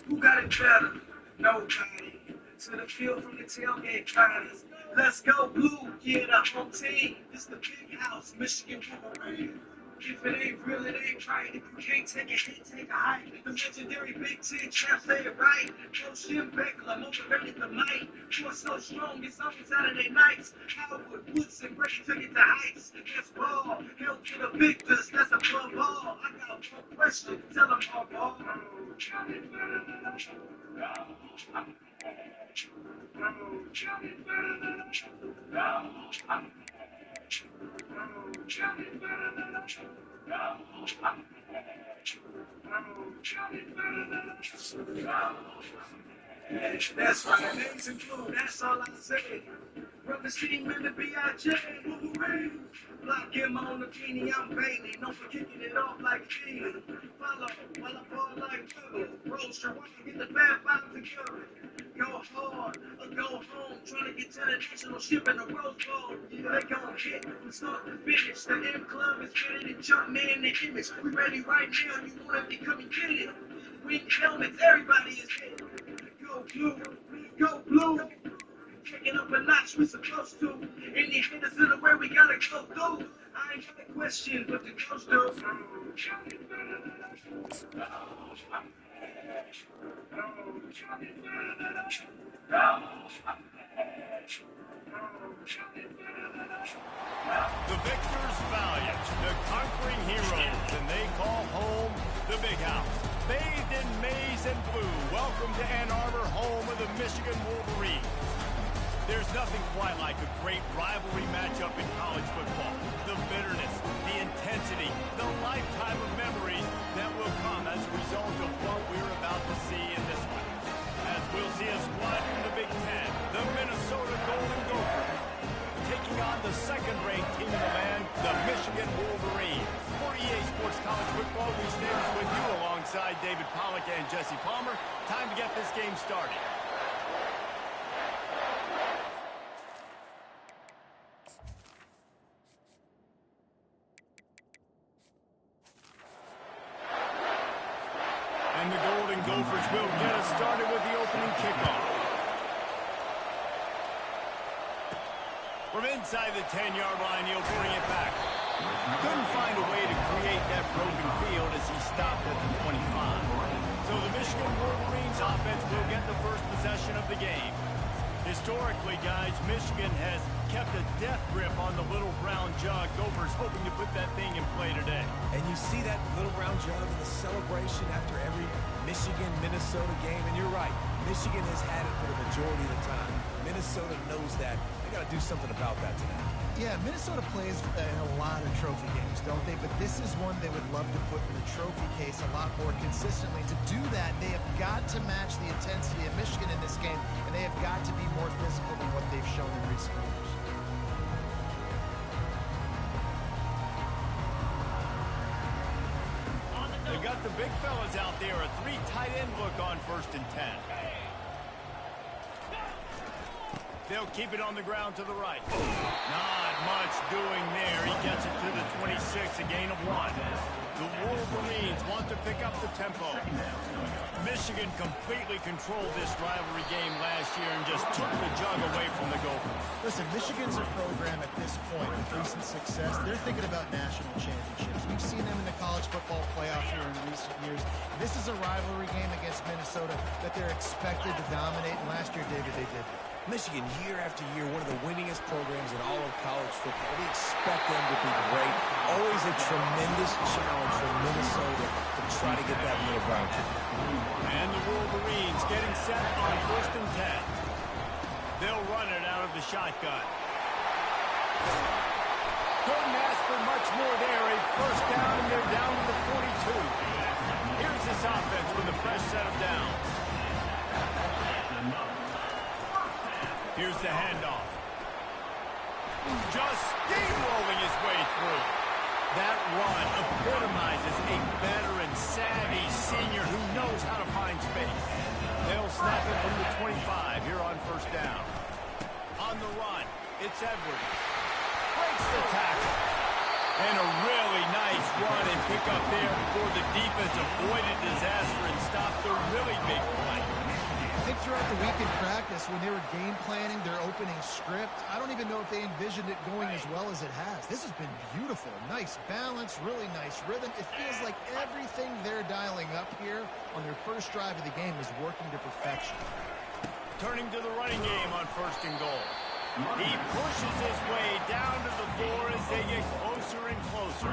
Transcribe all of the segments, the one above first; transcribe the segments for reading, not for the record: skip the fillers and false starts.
Who got it better? Nobody. To the field from the tailgate kindness. Let's go blue, yeah, the whole team. It's the big house, Michigan Wolverine. If it ain't real, it ain't right. If you can't take a hit, take a hike. The legendary Big Ten champ say it right. No shit, Beckler, motivated the might. You are so strong, it's always Saturday nights. Howard, Woodson, ready to get the heights. Let's ball, help to the victors, that's above all. I got one question, tell them all ball. That's right, names and blue, that's all I say. Brother Steam in the B.I.J. Wolverine. Block him on the beanie, I'm Bailey. No for kicking it off like Gene. Follow while I ball like Bubba. Roaster, why you get the bad vibe together? Go hard or go home. Trying to get to the national ship in the Rose Bowl. Yeah, they gon' hit from start to finish. The M Club is ready to jump man the image. We ready right now, you wanna be coming get it. Wing helmets, everybody is hit. Go blue, go blue. Taking up a notch we supposed to. And the hitters in the way we gotta go through. I ain't got a question, but the ghost do. The victors valiant, the conquering heroes, and they call home the big house. Bathed in maize and blue, welcome to Ann Arbor, home of the Michigan Wolverines. There's nothing quite like a great rivalry matchup in college football. The bitterness, the intensity, the lifetime of memories that will come as a result of what we're about to see in this one. As we'll see a squad from the Big Ten, the Minnesota Golden Gophers, taking on the second-ranked team in the land, the Michigan Wolverines. For EA Sports College Football, we stay with you alongside David Pollack and Jesse Palmer. Time to get this game started. And the Golden Gophers will get us started with the opening kickoff. From inside the 10-yard line, he'll bring it back. Couldn't find a way to create that broken field as he stopped at the 25. So the Michigan Wolverines offense will get the first possession of the game. Historically, guys, Michigan has kept a death grip on the little brown jug. Gophers hoping to put that thing in play today. And you see that little brown jug in the celebration after every Michigan-Minnesota game. And you're right, Michigan has had it for the majority of the time. Minnesota knows that. They got to do something about that tonight. Yeah, Minnesota plays in a lot of trophy games, don't they? But this is one they would love to put in the trophy case a lot more consistently. To do that, they have got to match the intensity of Michigan in this game, and they have got to be more physical than what they've shown in recent years. They've got the big fellas out there, a three tight end look on 1st and 10. They'll keep it on the ground to the right. Not much doing there. He gets it to the 26, a gain of 1. The Wolverines want to pick up the tempo. Michigan completely controlled this rivalry game last year and just took the jug away from the Gophers. Listen, Michigan's a program at this point with recent success. They're thinking about national championships. We've seen them in the college football playoff here in recent years. This is a rivalry game against Minnesota that they're expected to dominate. And last year, David, they did. Michigan, year after year, one of the winningest programs in all of college football. We expect them to be great. Always a tremendous challenge for Minnesota to try to get that middle ground. And the Wolverines getting set on 1st and 10. They'll run it out of the shotgun. Couldn't ask for much more there. A first down, and they're down to the 42. 2. Here's this offense with a fresh set of downs. Here's the handoff. Just steamrolling his way through. That run epitomizes a veteran, savvy senior who knows how to find space. They'll snap it from the 25 here on first down. On the run, it's Edwards. Breaks the tackle. And a really nice run and pick up there before the defense avoided disaster and stopped the really big play. I think throughout the week in practice, when they were game planning their opening script, I don't even know if they envisioned it going as well as it has. This has been beautiful. Nice balance, really nice rhythm. It feels like everything they're dialing up here on their first drive of the game is working to perfection. Turning to the running game on first and goal. He pushes his way down to the floor as they get closer and closer.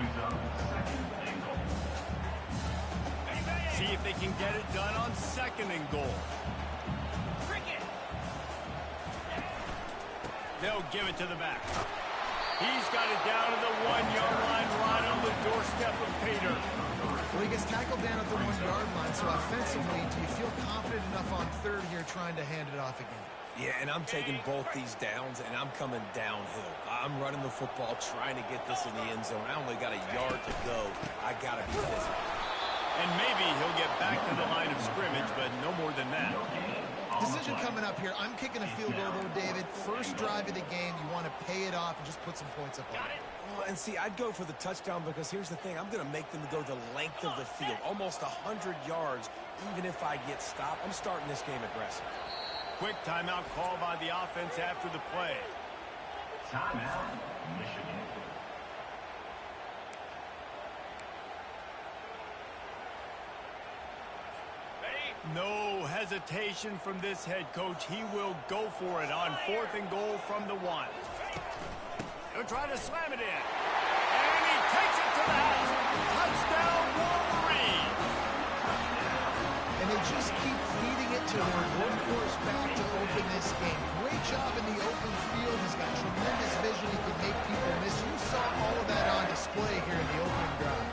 See if they can get it done on second and goal. They'll give it to the back. He's got it down to the 1-yard line right on the doorstep of Pater. Well, he gets tackled down at the 1-yard line, so offensively, do you feel confident enough on third here trying to hand it off again? Yeah, and I'm taking both these downs, and I'm coming downhill. I'm running the football, trying to get this in the end zone. I only got a yard to go. I got to be physical. And maybe he'll get back to the line of scrimmage, but no more than that. Decision coming up here. I'm kicking a field goal, though, David. First drive of the game, you want to pay it off and just put some points up on it. Well, and see, I'd go for the touchdown because here's the thing. I'm going to make them go the length of the field, almost 100 yards, even if I get stopped. I'm starting this game aggressive. Quick timeout call by the offense after the play. Timeout, Michigan. No hesitation from this head coach. He will go for it on fourth and goal from the 1. He'll try to slam it in. And he takes it to the house. Touchdown, Wolverine. And they just keep feeding it to their workhorse back to open this game. Great job in the open field. He's got tremendous vision. He can make people miss. You saw all of that on display here in the opening drive.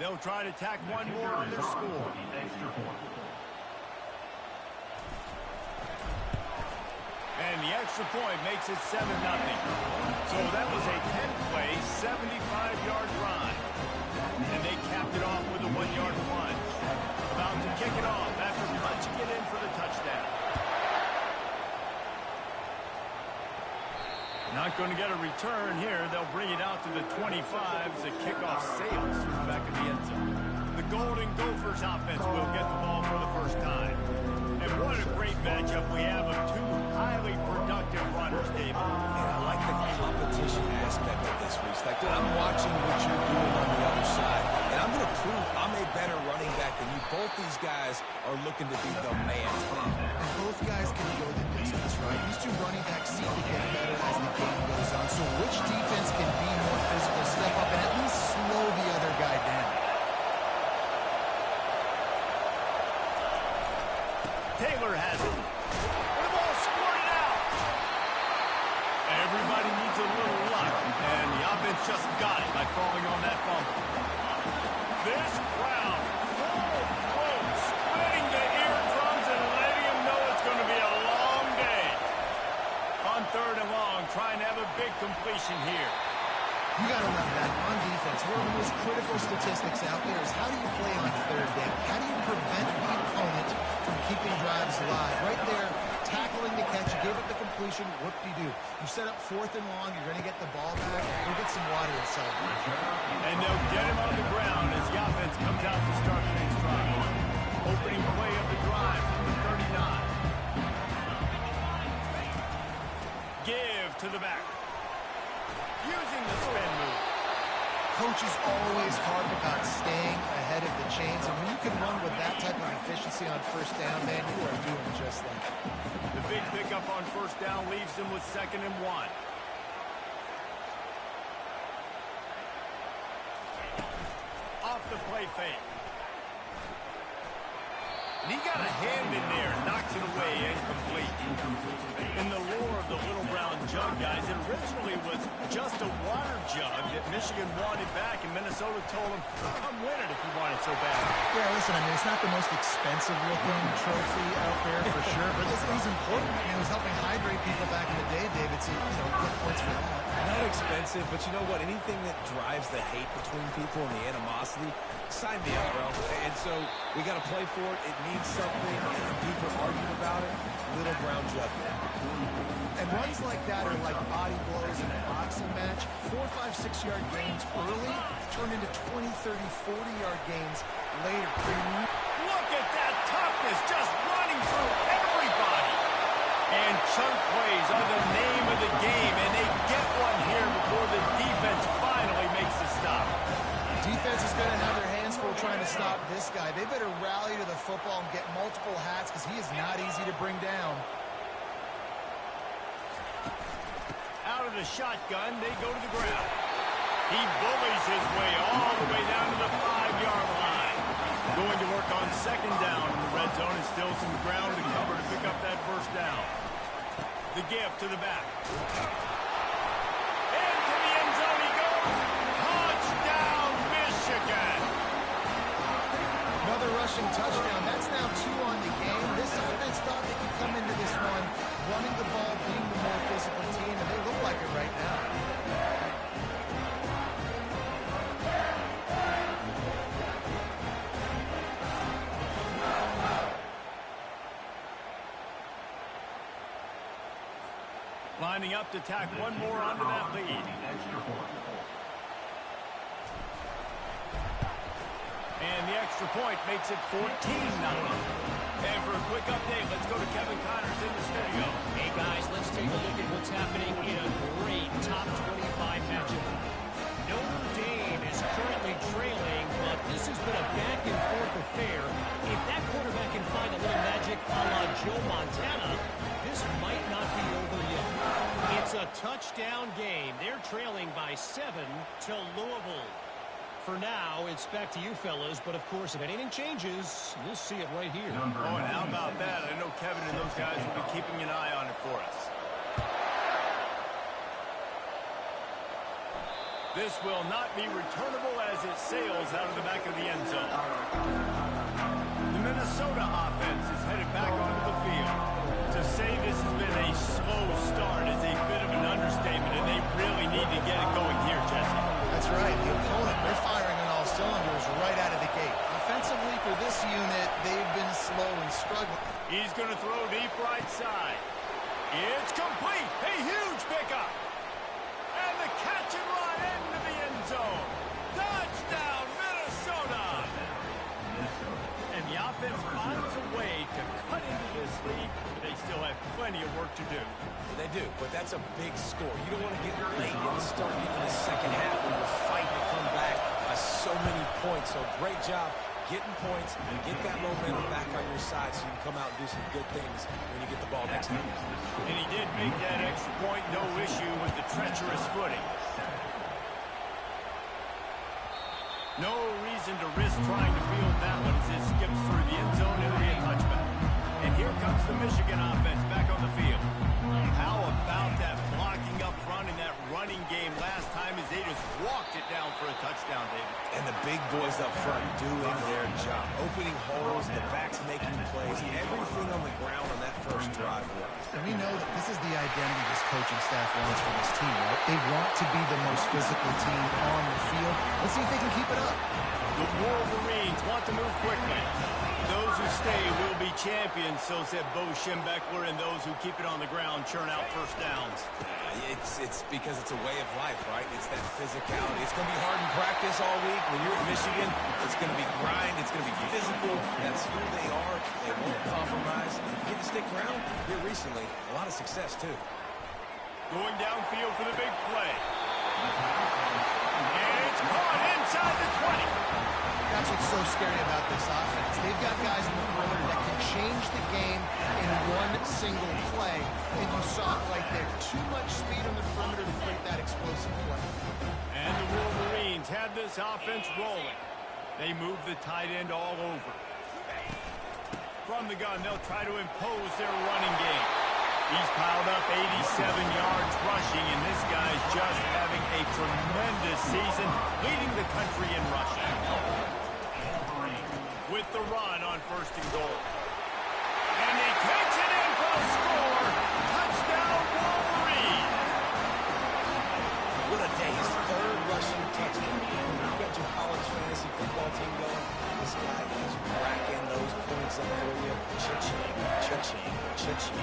They'll try to tack one more on their score. And the extra point makes it 7-0. So that was a 10-play, 75-yard drive. And they capped it off with a 1-yard plunge. About to kick it off after punching it in for the touchdown. Not going to get a return here. They'll bring it out to the 25 as the kickoff sails through the back of the end zone. The Golden Gophers offense will get the ball for the first time. And what a great matchup we have of two highly productive runners, David. And I like the competition aspect of this, Reese. Like, I'm watching what you're doing on the other side, and I'm going to prove I'm a better running back than you. Both these guys are looking to be the man team. And both guys can go the distance, right? These two running backs seem to get better as the game goes on. So which defense can be more physical, step up, and at least slow the other guy down? Taylor has it. And the ball squirted out. Everybody needs a little luck, and the offense just got it by falling on that fumble. This crowd, full throat, splitting the eardrums and letting them know it's going to be a long day. On third and long, trying to have a big completion here. You got to love that. On defense, one of the most critical statistics out there is how do you play on third down? How do you prevent the opponent from keeping drives alive? Right there, tackling the catch, you gave up the completion, whoop-de-doo. You set up fourth and long, you're going to get the ball back, go get some water and celebrate. And they'll get him on the ground as the offense comes out to start the next drive. Opening play of the drive from the 39. Give to the back. Using the spin move. Coaches always harp about staying ahead of the chains, and when you can run with that type of efficiency on first down, man, you are doing just that. The big pickup on first down leaves them with 2nd and 1. Off the play fake. And he got a hand in there, knocks it away, incomplete. In the lore of the little brown jug, guys, it originally was just a water jug that Michigan wanted back, and Minnesota told him, come win it if you want it so bad. Yeah, listen, I mean, it's not the most expensive-looking trophy out there for sure, but it was important. I mean, it was helping hydrate people back in the day, David, so, good points for that. Not expensive, but you know what? Anything that drives the hate between people and the animosity, sign me up, bro. And so we got to play for it. It needs something. People argue about it. Little brown jug. And runs like that are like body blows in a boxing match. 4, 5, 6-yard gains early turn into 20, 30, 40-yard gains later. Look at that toughness, just running through everybody. And chunk plays are the name of the game, and they get one here before the defense finally makes the stop. Defense is going to have their hands full trying to stop this guy. They better rally to the football and get multiple hats because he is not easy to bring down. Out of the shotgun, they go to the ground. He bullies his way all the way down to the 5-yard line. Going to work on second down in the red zone, and still some ground to cover to pick up that first down. The give to the back. Into the end zone he goes. Touchdown, Michigan. Another rushing touchdown. That's now 2 on the game. This offense thought they could come into this one running the ball, being the more physical team, and they look like it right now. Lining up to tack one more onto that lead. And the extra point makes it 14-0. And for a quick update, let's go to Kevin Connors in the studio. Hey, guys, let's take a look at what's happening in a great top 25 matchup. Notre Dame is currently trailing, but this has been a back-and-forth affair. If that quarterback can find a little magic a la Joe Montana, this might not be over yet. It's a touchdown game. They're trailing by 7 to Louisville. For now, it's back to you fellas, but of course, if anything changes, you'll see it right here. Oh, and how about that? I know Kevin and those guys will be keeping an eye on it for us. This will not be returnable as it sails out of the back of the end zone. The Minnesota offense is headed back onto the field. To say this has been a slow start is a bit of an understatement, and they really need to get it going here, Jesse. That's right. The opponent, they're firing on all cylinders right out of the gate. Offensively for this unit, they've been slow and struggling. He's going to throw deep right side. It's complete. A huge pickup. And the catch and run into the end zone. Touchdown, Minnesota. And the offense finds a way to cut into this lead. They still have plenty of work to do. They do, but that's a big score. You don't want to get late in the start into the second half when you're fighting to come back by so many points. So great job getting points and get that momentum back on your side so you can come out and do some good things when you get the ball next time. And he did make that extra point, no issue with the treacherous footing. No reason to risk trying to field that one as it skips through the end zone. It'll be a touchback. And here comes the Michigan offense back on the field. How about that blocking up front in that running game last time as they just walked it down for a touchdown, David? And the big boys up front doing their job. Opening holes, the backs making plays, everything on the ground on that first drive worked. And we know that this is the identity this coaching staff wants for this team, right? They want to be the most physical team on the field. Let's see if they can keep it up. The Wolverines want to move quickly. Those who stay will be champions, so said Bo Schembechler, and those who keep it on the ground churn out first downs. It's because it's a way of life, right? It's that physicality. It's going to be hard in practice all week. When you're at Michigan, it's going to be grind. It's going to be physical. That's who they are. They won't compromise. You get to stick around here recently. A lot of success, too. Going downfield for the big play. And it's caught inside the 20. That's what's so scary about this offense. They've got guys in the perimeter that can change the game in one single play. And you saw it right there. Too much speed on the perimeter to create that explosive play. And the Wolverines had this offense rolling. They moved the tight end all over. From the gun, they'll try to impose their running game. He's piled up 87 yards rushing, and this guy's just having a tremendous season, leading the country in rushing. With the run on 1st and goal. And he takes it in for a score. Touchdown, Wolverine. What a day. His 3rd rushing touchdown. You got your college fantasy football team going. This guy is racking those points up for you. Cha-ching, cha-ching, cha-ching.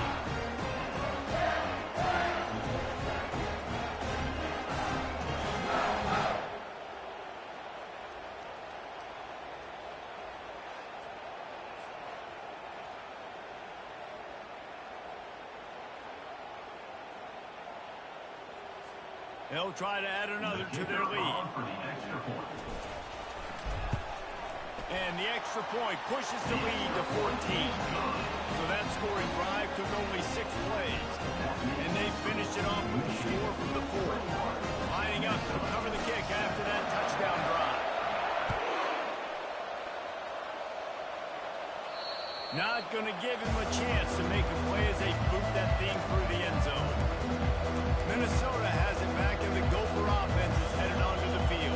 They'll try to add another to their lead. And the extra point pushes the lead to 14. So that scoring drive took only 6 plays. And they finished it off with a score from the 4th. Lining up to cover the kick after that touchdown drive. Not going to give him a chance to make a play as they boot that thing through the end zone. Minnesota has it back, and the Gopher offense is headed onto the field.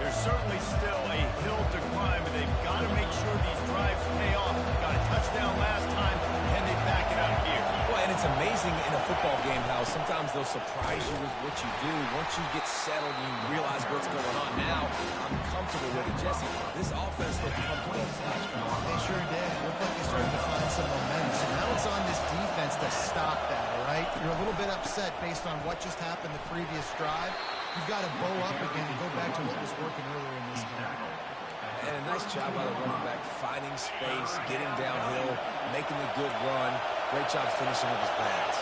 There's certainly still a hill to climb, but they've got to make sure these drives pay off. Got a touchdown last time, and they back it up here. Well, and it's amazing in a football game how sometimes they'll surprise you with what you do. Once you get settled, you realize what's going on. Now, I'm comfortable with it. Jesse, this offense looked comfortable this last week. They sure did. It looked like they started to find some momentum. So now it's on this defense to stop that, all right? You're a little bit upset based on what just happened the previous drive. You've got to bow up again and go back to what was working earlier in this game. And a nice job by the running back, finding space, getting downhill, making a good run. Great job finishing with his pads.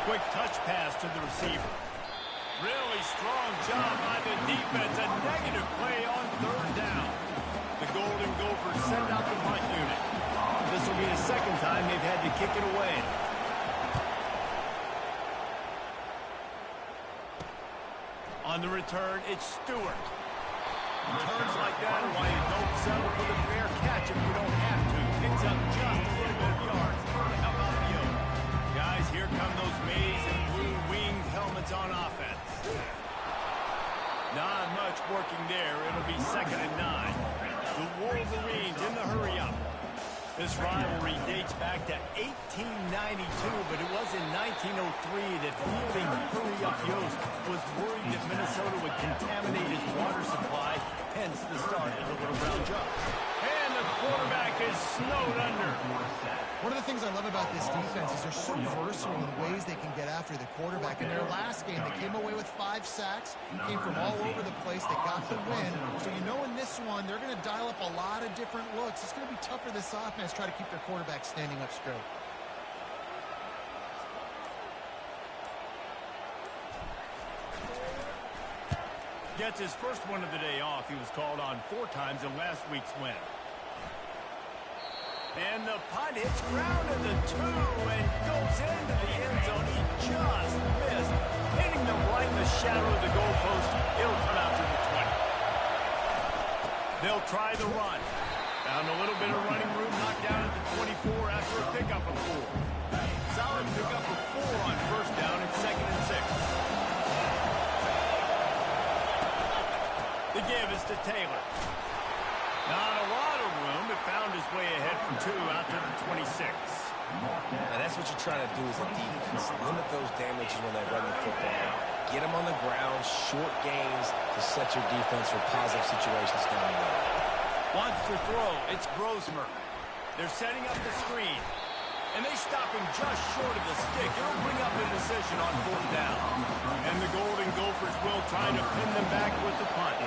Quick touch pass to the receiver. Really strong job by the defense. A negative play on 3rd down. The Golden Gophers send out the punt unit. This will be the 2nd time they've had to kick it away. On the return, it's Stewart. Returns like that are why you don't settle for the fair catch if you don't have to. Picks up just a little bit of yards. How about you? Guys, here come those maize and blue winged helmets on offense. Not much working there. It'll be 2nd and 9. The Wolverines in the hurry-up. This rivalry dates back to 1892, but it was in 1903 that fielding hurry-up Yost was worried that Minnesota would contaminate his water supply, hence the start of the Little Brown Jug. And the quarterback is snowed under. One of the things I love about this defense is they're so versatile in ways they can get after the quarterback. In their last game, they came away with 5 sacks, came from all over the place. They got the win. So you know in this one, they're going to dial up a lot of different looks. It's going to be tough for this offense to try to keep their quarterback standing up straight. Gets his first one of the day off. He was called on 4 times in last week's win. And the punt hits ground at the 2 and goes into the end zone. He just missed, hitting them right in the shadow of the goalpost. It'll come out to the 20. They'll try the run. Found a little bit of running room, knocked down at the 24 after a pickup of 4. Solid pickup of 4 on 1st down and 2nd and 6. The give is to Taylor. Not a lot of room, but found his way ahead for 2 out to the 26. Now that's what you're trying to do as a defense. Limit those damages when they run the football. Get them on the ground, short gains to set your defense for positive situations down the road. Wants to throw. It's Grosmer. They're setting up the screen. And they stop him just short of the stick. It'll bring up a decision on 4th down. And the Golden Gophers will try to pin them back with the punt.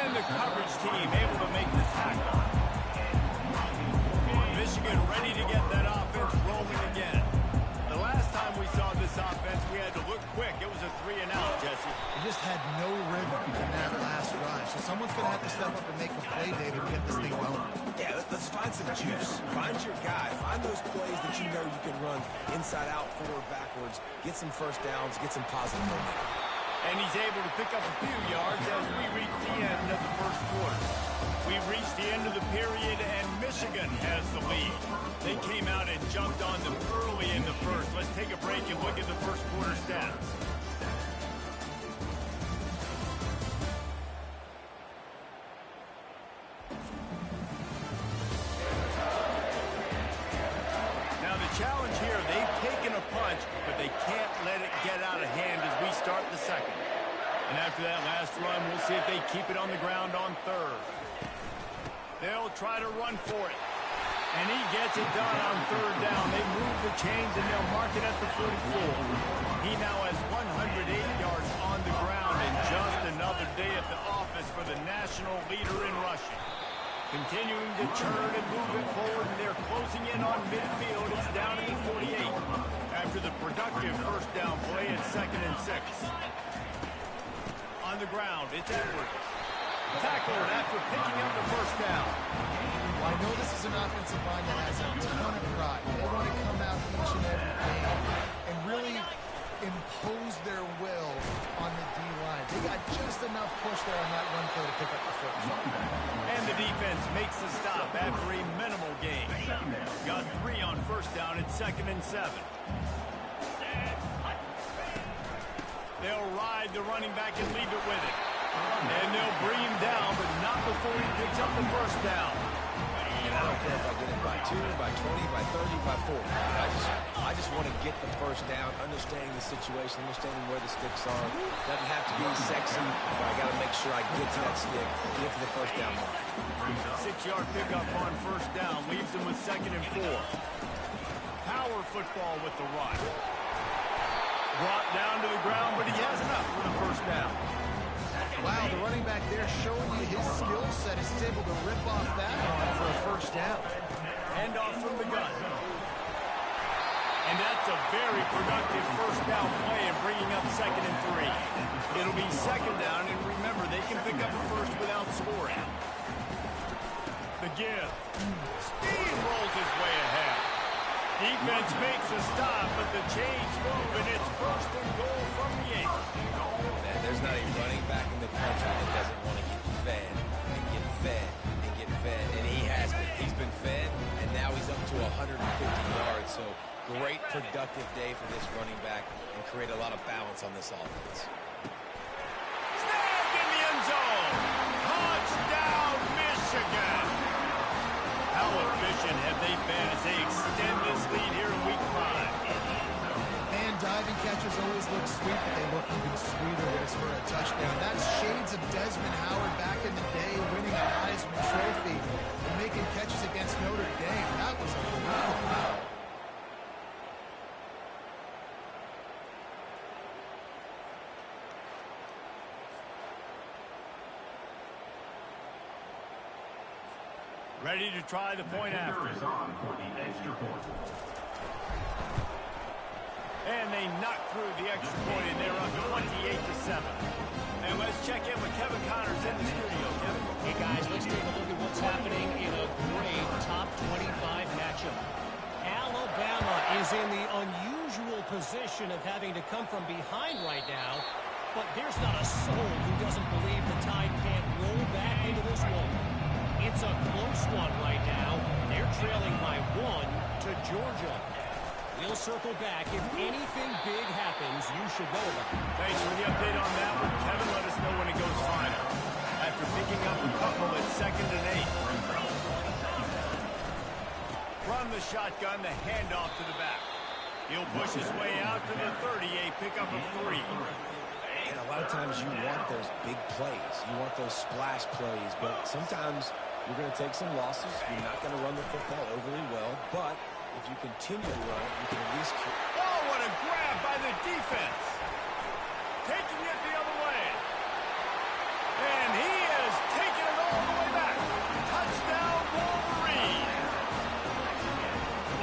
And the coverage team able to make the tackle. Michigan ready to get that offense rolling again. The last time we saw this offense, we had to look quick. It was a 3-and-out, Jesse. They just had no rhythm in that last drive. So someone's going to have to step up and make a play, David, and get this thing going. Yeah, let's find some juice. Find your guy. Find those plays that you know you can run inside out, forward, backwards. Get some first downs. Get some positive momentum. And he's able to pick up a few yards as we reach the end of the first quarter. We've reached the end of the period, and Michigan has the lead. They came out and jumped on them early in the first. Let's take a break and look at the first quarter stats. Now the challenge here, they've taken a punch, but they can't let it get out of hand as we start the second. And after that last run, we'll see if they keep it on the ground on third. They'll try to run for it. And he gets it done on third down. They move the chains, and they'll mark it at the 44. He now has 108 yards on the ground, and just another day at the office for the national leader in rushing. Continuing to turn and move it forward, and they're closing in on midfield. It's down to the 48. After the productive first down play at 2nd and 6. On the ground, it's Edwards. Tackled after picking up the first down. Well, I know this is an offensive line that has a ton of pride. They want to come out each and every game and really impose their will on the D-line. They got just enough push there on that run play to pick up the first. And the defense makes the stop after a minimal gain. Got 3 on first down at 2nd and 7. They'll ride the running back and leave it with it. And they'll bring him down, but not before he picks up the first down. And I don't care if I get it by 2, by 20, by 30, by 40. I just want to get the first down, understanding the situation, understanding where the sticks are. Doesn't have to be sexy, but I got to make sure I get to that stick, get to the first down mark. 6-yard pickup on first down leaves them with 2nd and 4. Power football with the run. Brought down to the ground, but he has enough for the first down. Wow, the running back there showing you his skill set. He's able to rip off that one for a first down. Hand off from the gun. And that's a very productive first down play and bringing up 2nd and 3. It'll be 2nd down, and remember, they can pick up a first without scoring. The give. Steamrolls his way ahead. Defense makes a stop, but the chains move, and it's 1st and goal from the 8. Man, there's not a running back in the country that doesn't want to get fed and get fed and get fed, and he has been. He's been fed, and now he's up to 150 yards, so great productive day for this running back and create a lot of balance on this offense. Snagged in the end zone. Touchdown, Michigan. How efficient have they been as they extend this lead here in week 5? Man, diving catches always look sweet, but they look even sweeter when it's for a touchdown. That's shades of Desmond Howard back in the day, winning a Heisman Trophy and making catches against Notre Dame. That was unbelievable. Ready to try the point after. And they knock through the extra point, and they're up 28-7. And let's check in with Kevin Connors in the studio. Kevin? Hey, guys, let's take a look at what's happening in a great top 25 matchup. Alabama is in the unusual position of having to come from behind right now, but there's not a soul who doesn't believe the Tide can't roll back into this one. It's a close one right now. They're trailing by 1 to Georgia. We'll circle back. If anything big happens, you should know about it. Thanks for the update on that one. Kevin, let us know when it goes final. After picking up a couple at 2nd and 8. From the shotgun, the handoff to the back. He'll push his way out to the 38, pick up a 3. And a lot of times you want those big plays. You want those splash plays, but sometimes you're going to take some losses. You're not going to run the football overly well, but if you continue to run it, you can at least... Oh, what a grab by the defense. Taking it the other way. And he has taken it all the way back. Touchdown, Wolverine.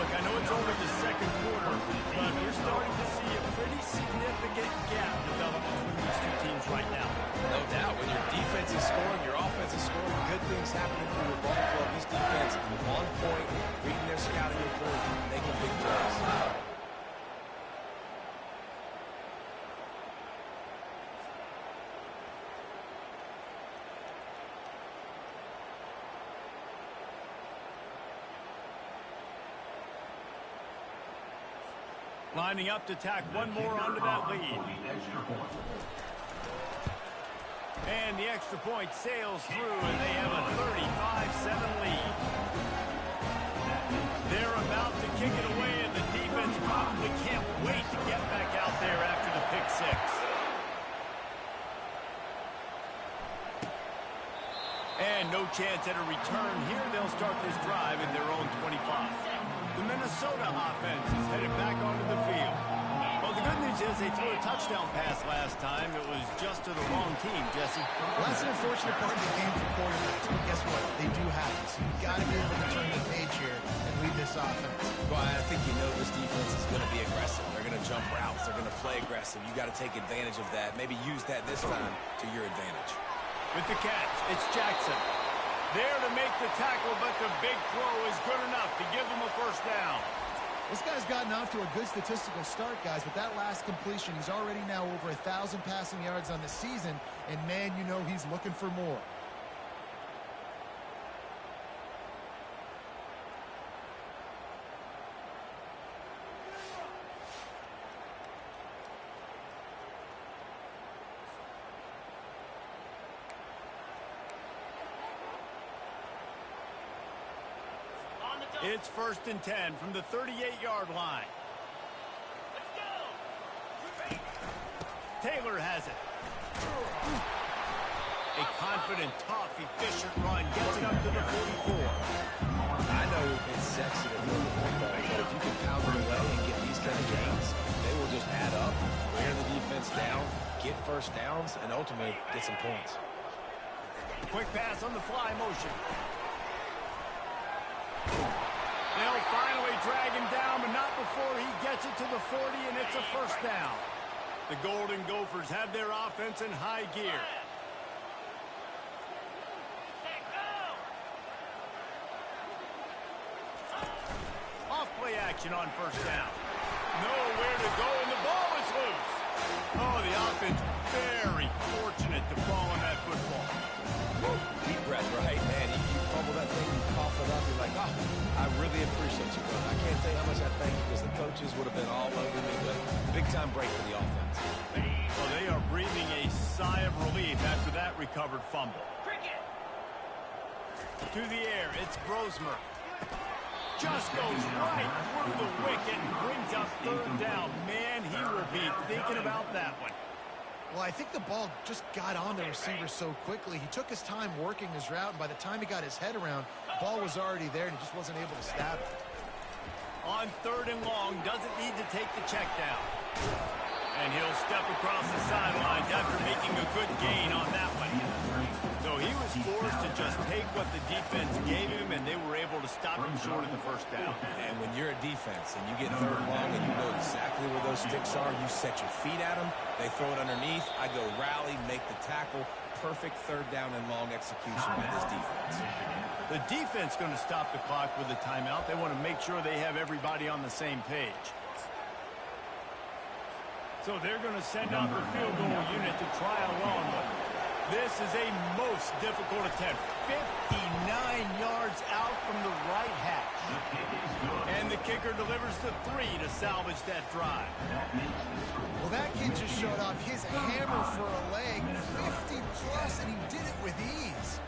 Look, I know it's only the second quarter, but we're starting to see a pretty significant gap develop between these two teams right now. No doubt. When your defense is scoring, your offense is scoring, good things happening for your ball club. This defense on on point, reading their scouting report, making big plays. Lining up to tack one more onto that lead. And the extra point sails through, and they have a 35-7 lead. They're about to kick it away, and the defense probably can't wait to get back out there after the pick six. And no chance at a return here. They'll start this drive at their own 25. The Minnesota offense is headed back onto the field. Well, the good news is they threw a touchdown pass last time. It was just to the wrong team, Jesse. Well, that's an unfortunate part of the game for quarterbacks, but guess what? They do have it. So you've got to be able to turn the page here and lead this offense. Well, I think you know this defense is going to be aggressive. They're going to jump routes. They're going to play aggressive. You got to take advantage of that. Maybe use that this time to your advantage. With the catch, it's Jackson. There to make the tackle, but the big throw is good enough to give them a first down. This guy's gotten off to a good statistical start, guys, but that last completion, he's already now over 1,000 passing yards on the season, and man, you know he's looking for more. It's 1st and 10 from the 38-yard line. Let's go. Taylor has it. A confident, tough, efficient run gets it up to the 44. I know it's sexy to throw the football, but if you can pound it away and get these kind of gains, they will just add up, wear the defense down, get first downs, and ultimately get some points. Quick pass on the fly motion. They'll finally drag him down, but not before he gets it to the 40, and it's a first down. The Golden Gophers have their offense in high gear. Off-play action on first down. Nowhere to go, and the ball is loose. Oh, the offense very fortunate to fall on that football. Deep breath, right, man? You fumble that thing, you cough it up, you're like, oh, I really appreciate you, brother. I can't tell you how much I thank you because the coaches would have been all over me, but big-time break for the offense. Well, they are breathing a sigh of relief after that recovered fumble. To the air, it's Brosmer. Just goes right through the wicket and brings up third down. Man, he will be thinking about that one. Well, I think the ball just got on the receiver so quickly. He took his time working his route, and by the time he got his head around, the ball was already there, and he just wasn't able to stab it. On 3rd and long, doesn't need to take the check down. And he'll step across the sidelines after making a good gain on that one. So he was forced to just take what the defense gave him, and they were able to stop him short of the first down. And when you're a defense and you get 3rd and long and you know exactly where those sticks are, you set your feet at them, they throw it underneath, I go rally, make the tackle. Perfect 3rd down and long execution by this defense. The defense going to stop the clock with a timeout. They want to make sure they have everybody on the same page. So they're going to send out the field goal unit to try a long one. This is a most difficult attempt. 59 yards out from the right hash. And the kicker delivers the 3 to salvage that drive. Well, that kid just showed off his hammer for a leg, 50-plus, and he did it with ease.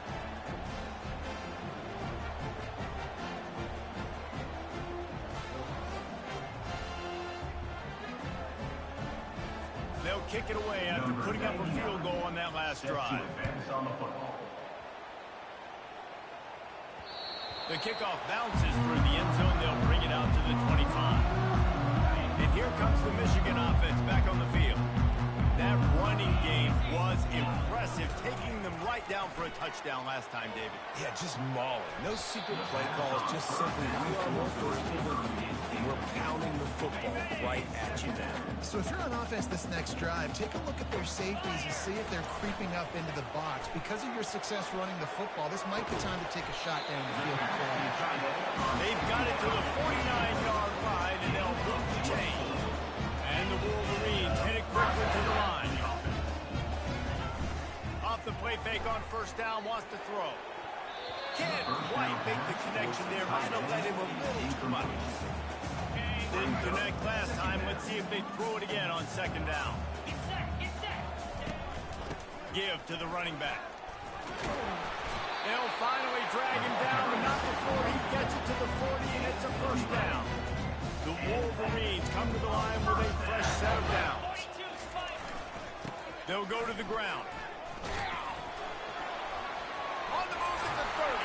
They'll kick it away after putting up a field goal on that last drive. The kickoff bounces through the end zone. They'll bring it out to the 25. And here comes the Michigan offense back on the field. That run running game was impressive, taking them right down for a touchdown last time, David. Yeah, just mauling. No secret play calls, just simply we are more physical than you, and we're pounding the football right at you now. So if you're on offense this next drive, take a look at their safeties and see if they're creeping up into the box. Because of your success running the football, this might be time to take a shot down the field. They've got it to the 49-yard line, and they'll look to change. And the Wolverines headed quickly to the line. Off the play fake on first down, wants to throw. Can't quite make the connection there. Might have let him a little too much. Didn't connect last time. Let's see if they throw it again on second down. Give to the running back. They'll finally drag him down, but not before he gets it to the 40, and it's a first down. The Wolverines come to the line with a fresh set of downs. They'll go to the ground. On the move at the 30.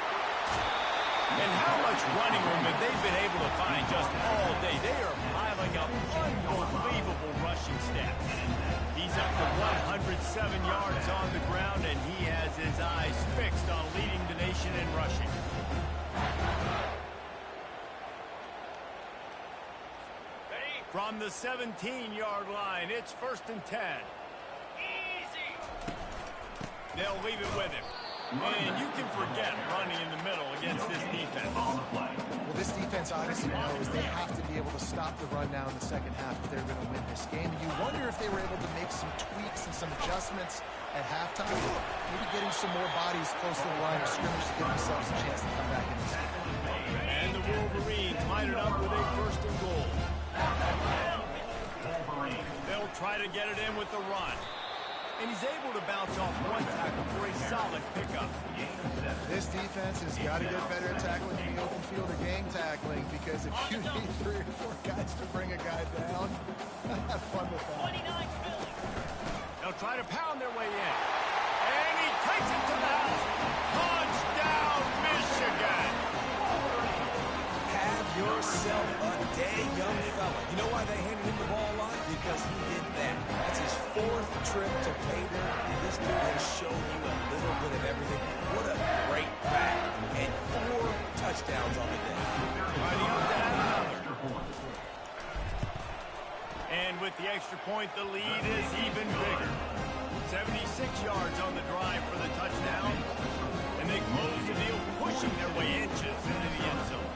And how much running room have they been able to find just all day? They are piling up unbelievable rushing stats. He's up to 107 yards on the ground, and he has his eyes fixed on leading the nation in rushing. From the 17-yard line, it's 1st and 10. Easy. They'll leave it with him. And you can forget running in the middle against this defense. Well, this defense obviously knows they have to be able to stop the run now in the second half if they're going to win this game. You wonder if they were able to make some tweaks and some adjustments at halftime. Maybe getting some more bodies close to the line of scrimmage to give themselves a chance to come back in this game. And the Wolverines line it up with a 1st and goal. They'll try to get it in with the run. And he's able to bounce off one tackle for a solid pickup. This defense has got to get better at tackling in the open field or gang tackling, because if you need 3 or 4 guys to bring a guy down, have fun with that. They'll try to pound their way in. And he takes it to the house. Touchdown, Michigan! Have yourself a day, young fella. You know why they handed him the ball a lot? Because he did that. That's his 4th trip to pay dirt. This dude has shown you a little bit of everything. What a great back. And 4 touchdowns on the day. Riding up to add another. And with the extra point, the lead is even bigger. 76 yards on the drive for the touchdown. And they close the deal, pushing their way inches into the end zone.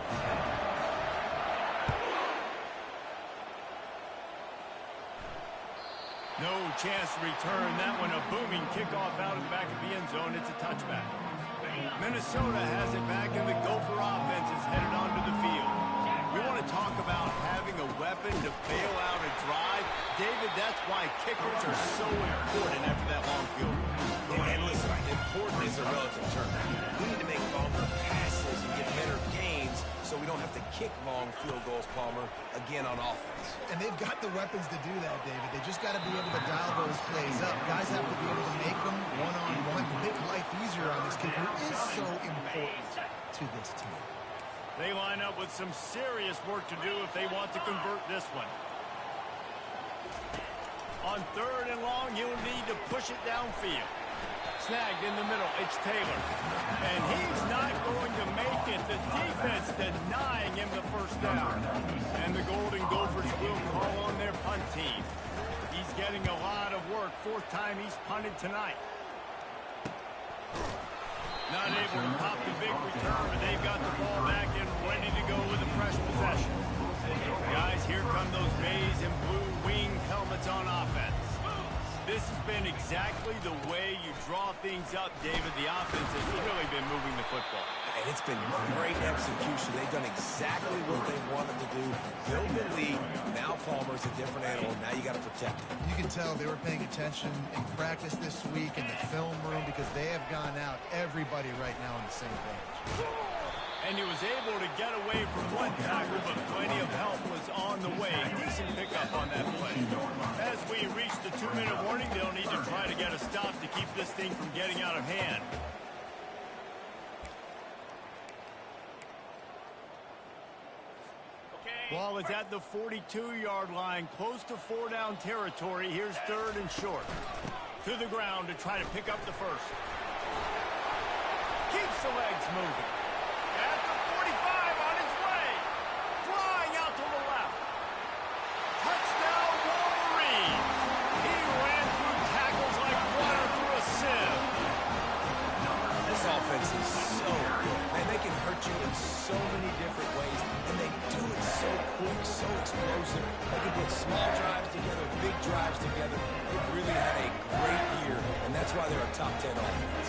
No chance to return that one. A booming kickoff out of the back of the end zone. It's a touchback. Minnesota has it back, and the Gopher offense is headed onto the field. We want to talk about having a weapon to bail out a drive. David, that's why kickers are so important after that long field goal. And listen, important is a relative term. We need to make longer passes and get better gains so we don't have to kick long field goals, Palmer, again on offense. And they've got the weapons to do that, David. They just got to be able to dial those plays up. Guys have to be able to make them one-on-one, make life easier on this kicker. It is so important to this team. They line up with some serious work to do if they want to convert this one. On 3rd and long, he'll need to push it downfield. Snagged in the middle, it's Taylor. And he's not going to make it. The defense denying him the first down. And the Golden Gophers will call on their punt team. He's getting a lot of work. 4th time he's punted tonight. Not able to pop the big return, but they've got the ball back and ready to go with a fresh possession. Guys, here come those maize and blue wing helmets on offense. This has been exactly the way you draw things up, David. The offense has really been moving the football. And it's been great execution. They've done exactly what they wanted to do. Build the lead. Now Palmer's a different animal. Now you got to protect him. You can tell they were paying attention in practice this week in the film room, because they have gone out, everybody right now on the same page. And he was able to get away from one tackle, but plenty of help was on the way. Decent pickup on that play. As we reach the 2-minute warning, they'll need to try to get a stop to keep this thing from getting out of hand. Ball is at the 42-yard line, close to 4-down territory. Here's 3rd and short. To the ground to try to pick up the first. Keeps the legs moving. At the 45 on his way. Flying out to the left. Touchdown Wolverine. He ran through tackles like water through a sieve. This offense is so good. Man, they can hurt you in so many different ways, and they do it so quick, so explosive. They can put small drives together, big drives together. They've really had a great year, and that's why they're a top 10 offense.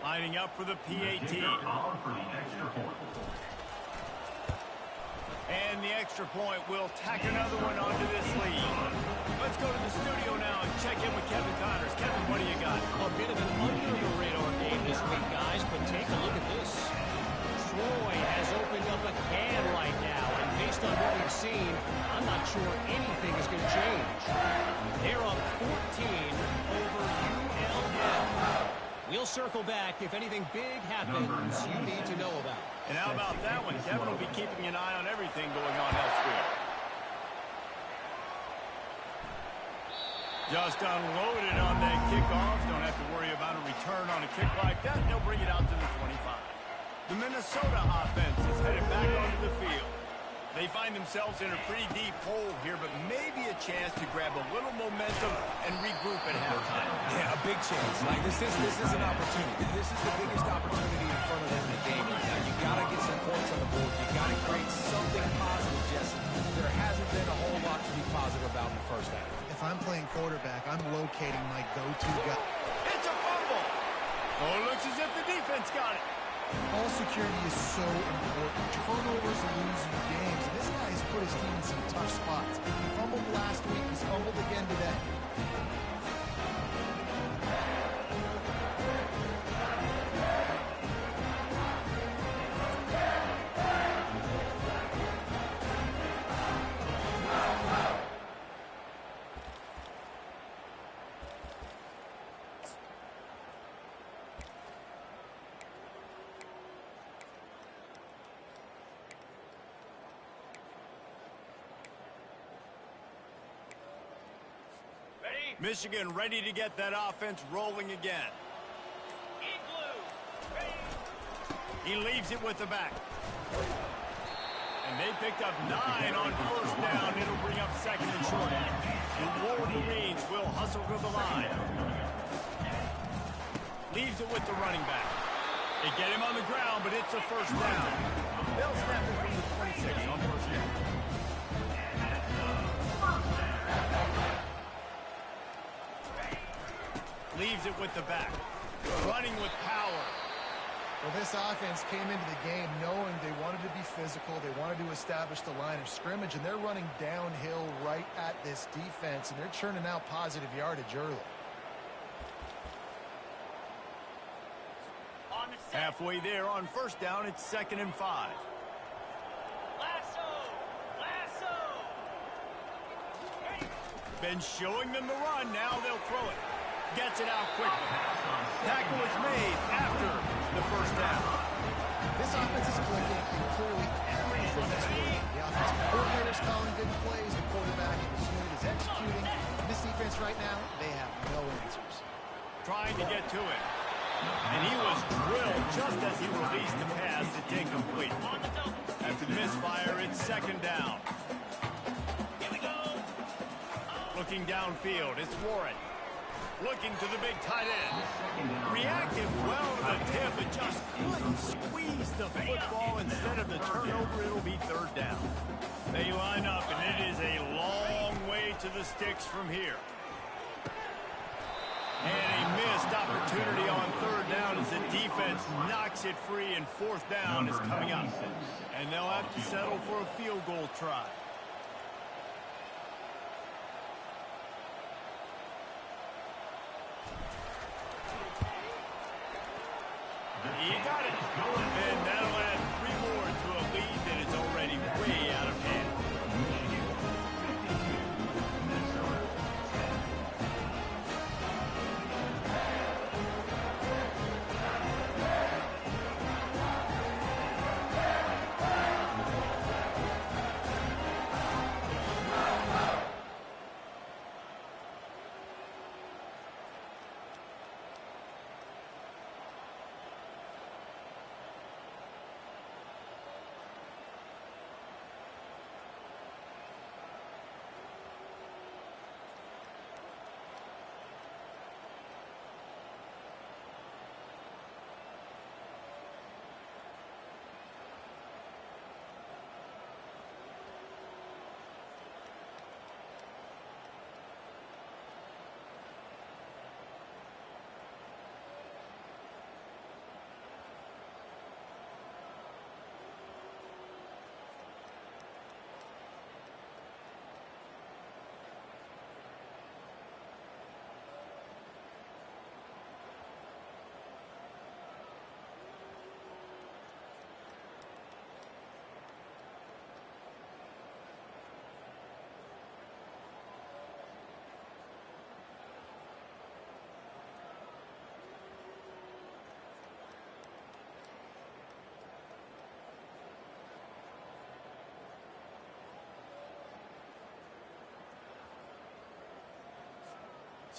Lining up for the PAT. And the extra point will tack another one onto this lead. Let's go to the studio now and check in with Kevin Connors. Kevin, what do you got? A bit of an under-the-radar game this week, guys, but take a look at this. Troy has opened up a can right now, and based on what we've seen, I'm not sure anything is going to change. They're up 14 over ULM. We'll circle back if anything big happens you need to know about. And how about that one? Kevin will be keeping an eye on everything going on elsewhere. Just unloaded on that kickoff. Don't have to worry about a return on a kick like that. They'll bring it out to the 25. The Minnesota offense is headed back onto the field. They find themselves in a pretty deep hole here, but maybe a chance to grab a little momentum and regroup at halftime. Yeah, a big chance. Like this is an opportunity. This is the biggest opportunity in front of them in the game right now. You got to get some points on the board. You got to create something positive, Jesse. There hasn't been a whole lot to be positive about in the first half. If I'm playing quarterback, I'm locating my go-to guy. It's a fumble. Oh, it looks as if the defense got it. Ball security is so important. Turnovers lose you games. And this guy has put his team in some tough spots. He fumbled last week. He's fumbled again today. Michigan ready to get that offense rolling again. He leaves it with the back. And they picked up 9 on first down. It'll bring up second and short. The Wolverines will hustle to the line. Leaves it with the running back. They get him on the ground, but it's a first down. They'll snap it from the 26 on first down. Leaves it with the back. Running with power. Well, this offense came into the game knowing they wanted to be physical. They wanted to establish the line of scrimmage, and they're running downhill right at this defense, and they're churning out positive yardage early. Halfway there on first down, it's 2nd and 5. Lasso! Been showing them the run. Now they'll throw it. Gets it out quickly. Tackle is made after the first down. This offense is clicking, and clearly everything is working. The offensive coordinator is calling good plays. The quarterback is executing. This defense right now, they have no answers. Trying to get to it. And he was drilled just as he released the pass. It's incomplete. After the misfire, it's 2nd down. Here we go. Looking downfield, it's Warren. Looking to the big tight end. Reacted well to the tip, but just couldn't squeeze the football. Instead of the turnover, it'll be 3rd down. They line up, and it is a long way to the sticks from here. And a missed opportunity on 3rd down as the defense knocks it free, and 4th down is coming up. And they'll have to settle for a field goal try. He got it. And that'll add 3 more to a lead that is already way out of hand.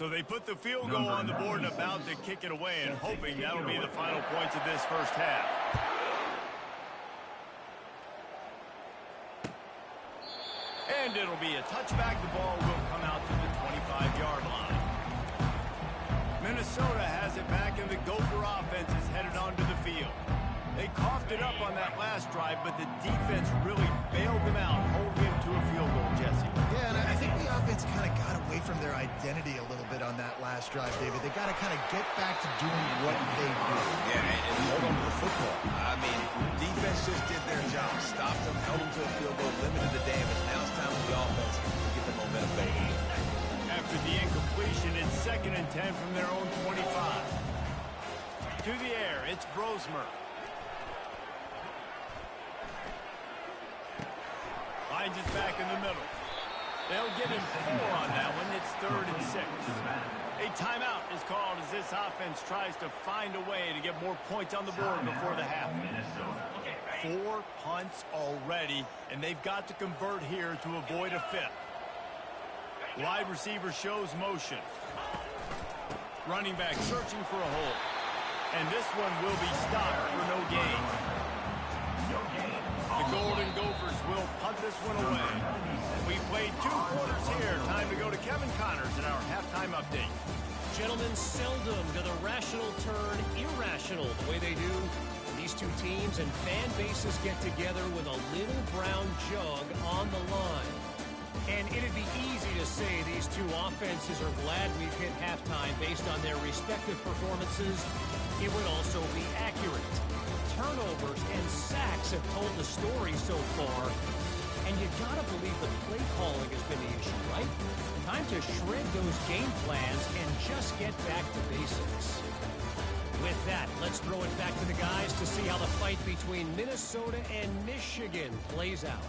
So they put the field goal on the board and about to kick it away and hoping that'll be the final points of this first half. And it'll be a touchback. The ball will come out to the 25-yard line. Minnesota has it back, and the Gopher offense is headed onto the field. They coughed it up on that last drive, but the defense really bailed them out, holding him to a field goal, Jesse. Yeah, and I think the offense kind of got away from their identity a little bit on that last drive, David. They got to kind of get back to doing what they do. Yeah, and hold on to the football. I mean, defense just did their job. Stopped them, held them to a field goal, limited the damage. Now it's time for the offense to get the momentum back. After the incompletion, it's 2nd and 10 from their own 25. To the air, it's Brosmer. Finds it back in the middle. They'll get him 4 on that one. It's 3rd and 6. A timeout is called as this offense tries to find a way to get more points on the board before the half. 4 punts already, and they've got to convert here to avoid a 5th. Wide receiver shows motion. Running back searching for a hole. And this one will be stopped for no gain. The Golden Gophers will punt this one away. We played 2 quarters here. Time to go to Kevin Connors in our halftime update. Gentlemen, seldom do the rational turn irrational the way they do. These two teams and fan bases get together with a little brown jug on the line. And it'd be easy to say these two offenses are glad we've hit halftime based on their respective performances. It would also be accurate. Turnovers and sacks have told the story so far. And you gotta believe the play calling has been the issue, right? Time to shred those game plans and just get back to basics. With that, let's throw it back to the guys to see how the fight between Minnesota and Michigan plays out.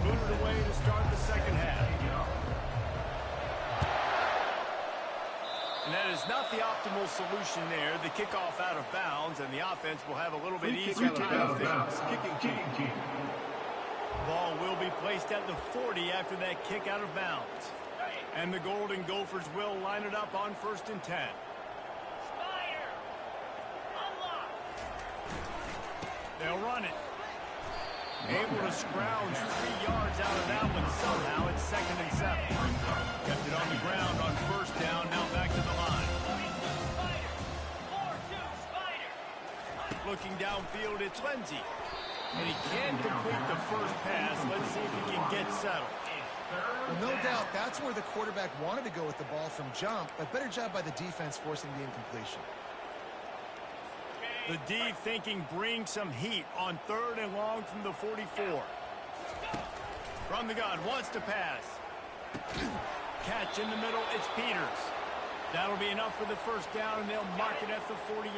booted away to start the second half. And that is not the optimal solution there. The kickoff out of bounds, and the offense will have a little bit easier time to fix. Ball will be placed at the 40 after that kick out of bounds. And the Golden Gophers will line it up on 1st and 10. They'll run it. Able to scrounge 3 yards out of that one somehow. It's 2nd and 7. Kept it on the ground on 1st down. Now back to the line. Looking downfield, it's Lindsey. And he can't complete the first pass. Let's see if he can get settled. Well, no doubt that's where the quarterback wanted to go with the ball from jump, but better job by the defense forcing the incompletion. The D thinking bring some heat on 3rd and long from the 44. From the gun, wants to pass. Catch in the middle, it's Peters. That'll be enough for the 1st down, and they'll mark it at the 48.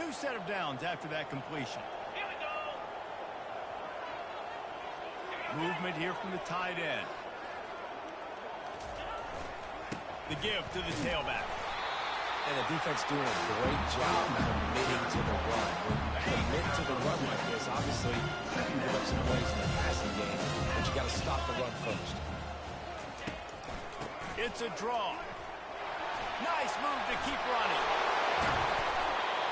New set of downs after that completion. Movement here from the tight end. The give to the tailback. And the defense doing a great job committing to the run. When you commit to the run like this, obviously you can give up some plays in the passing game, but you got to stop the run first. It's a draw. Nice move to keep running.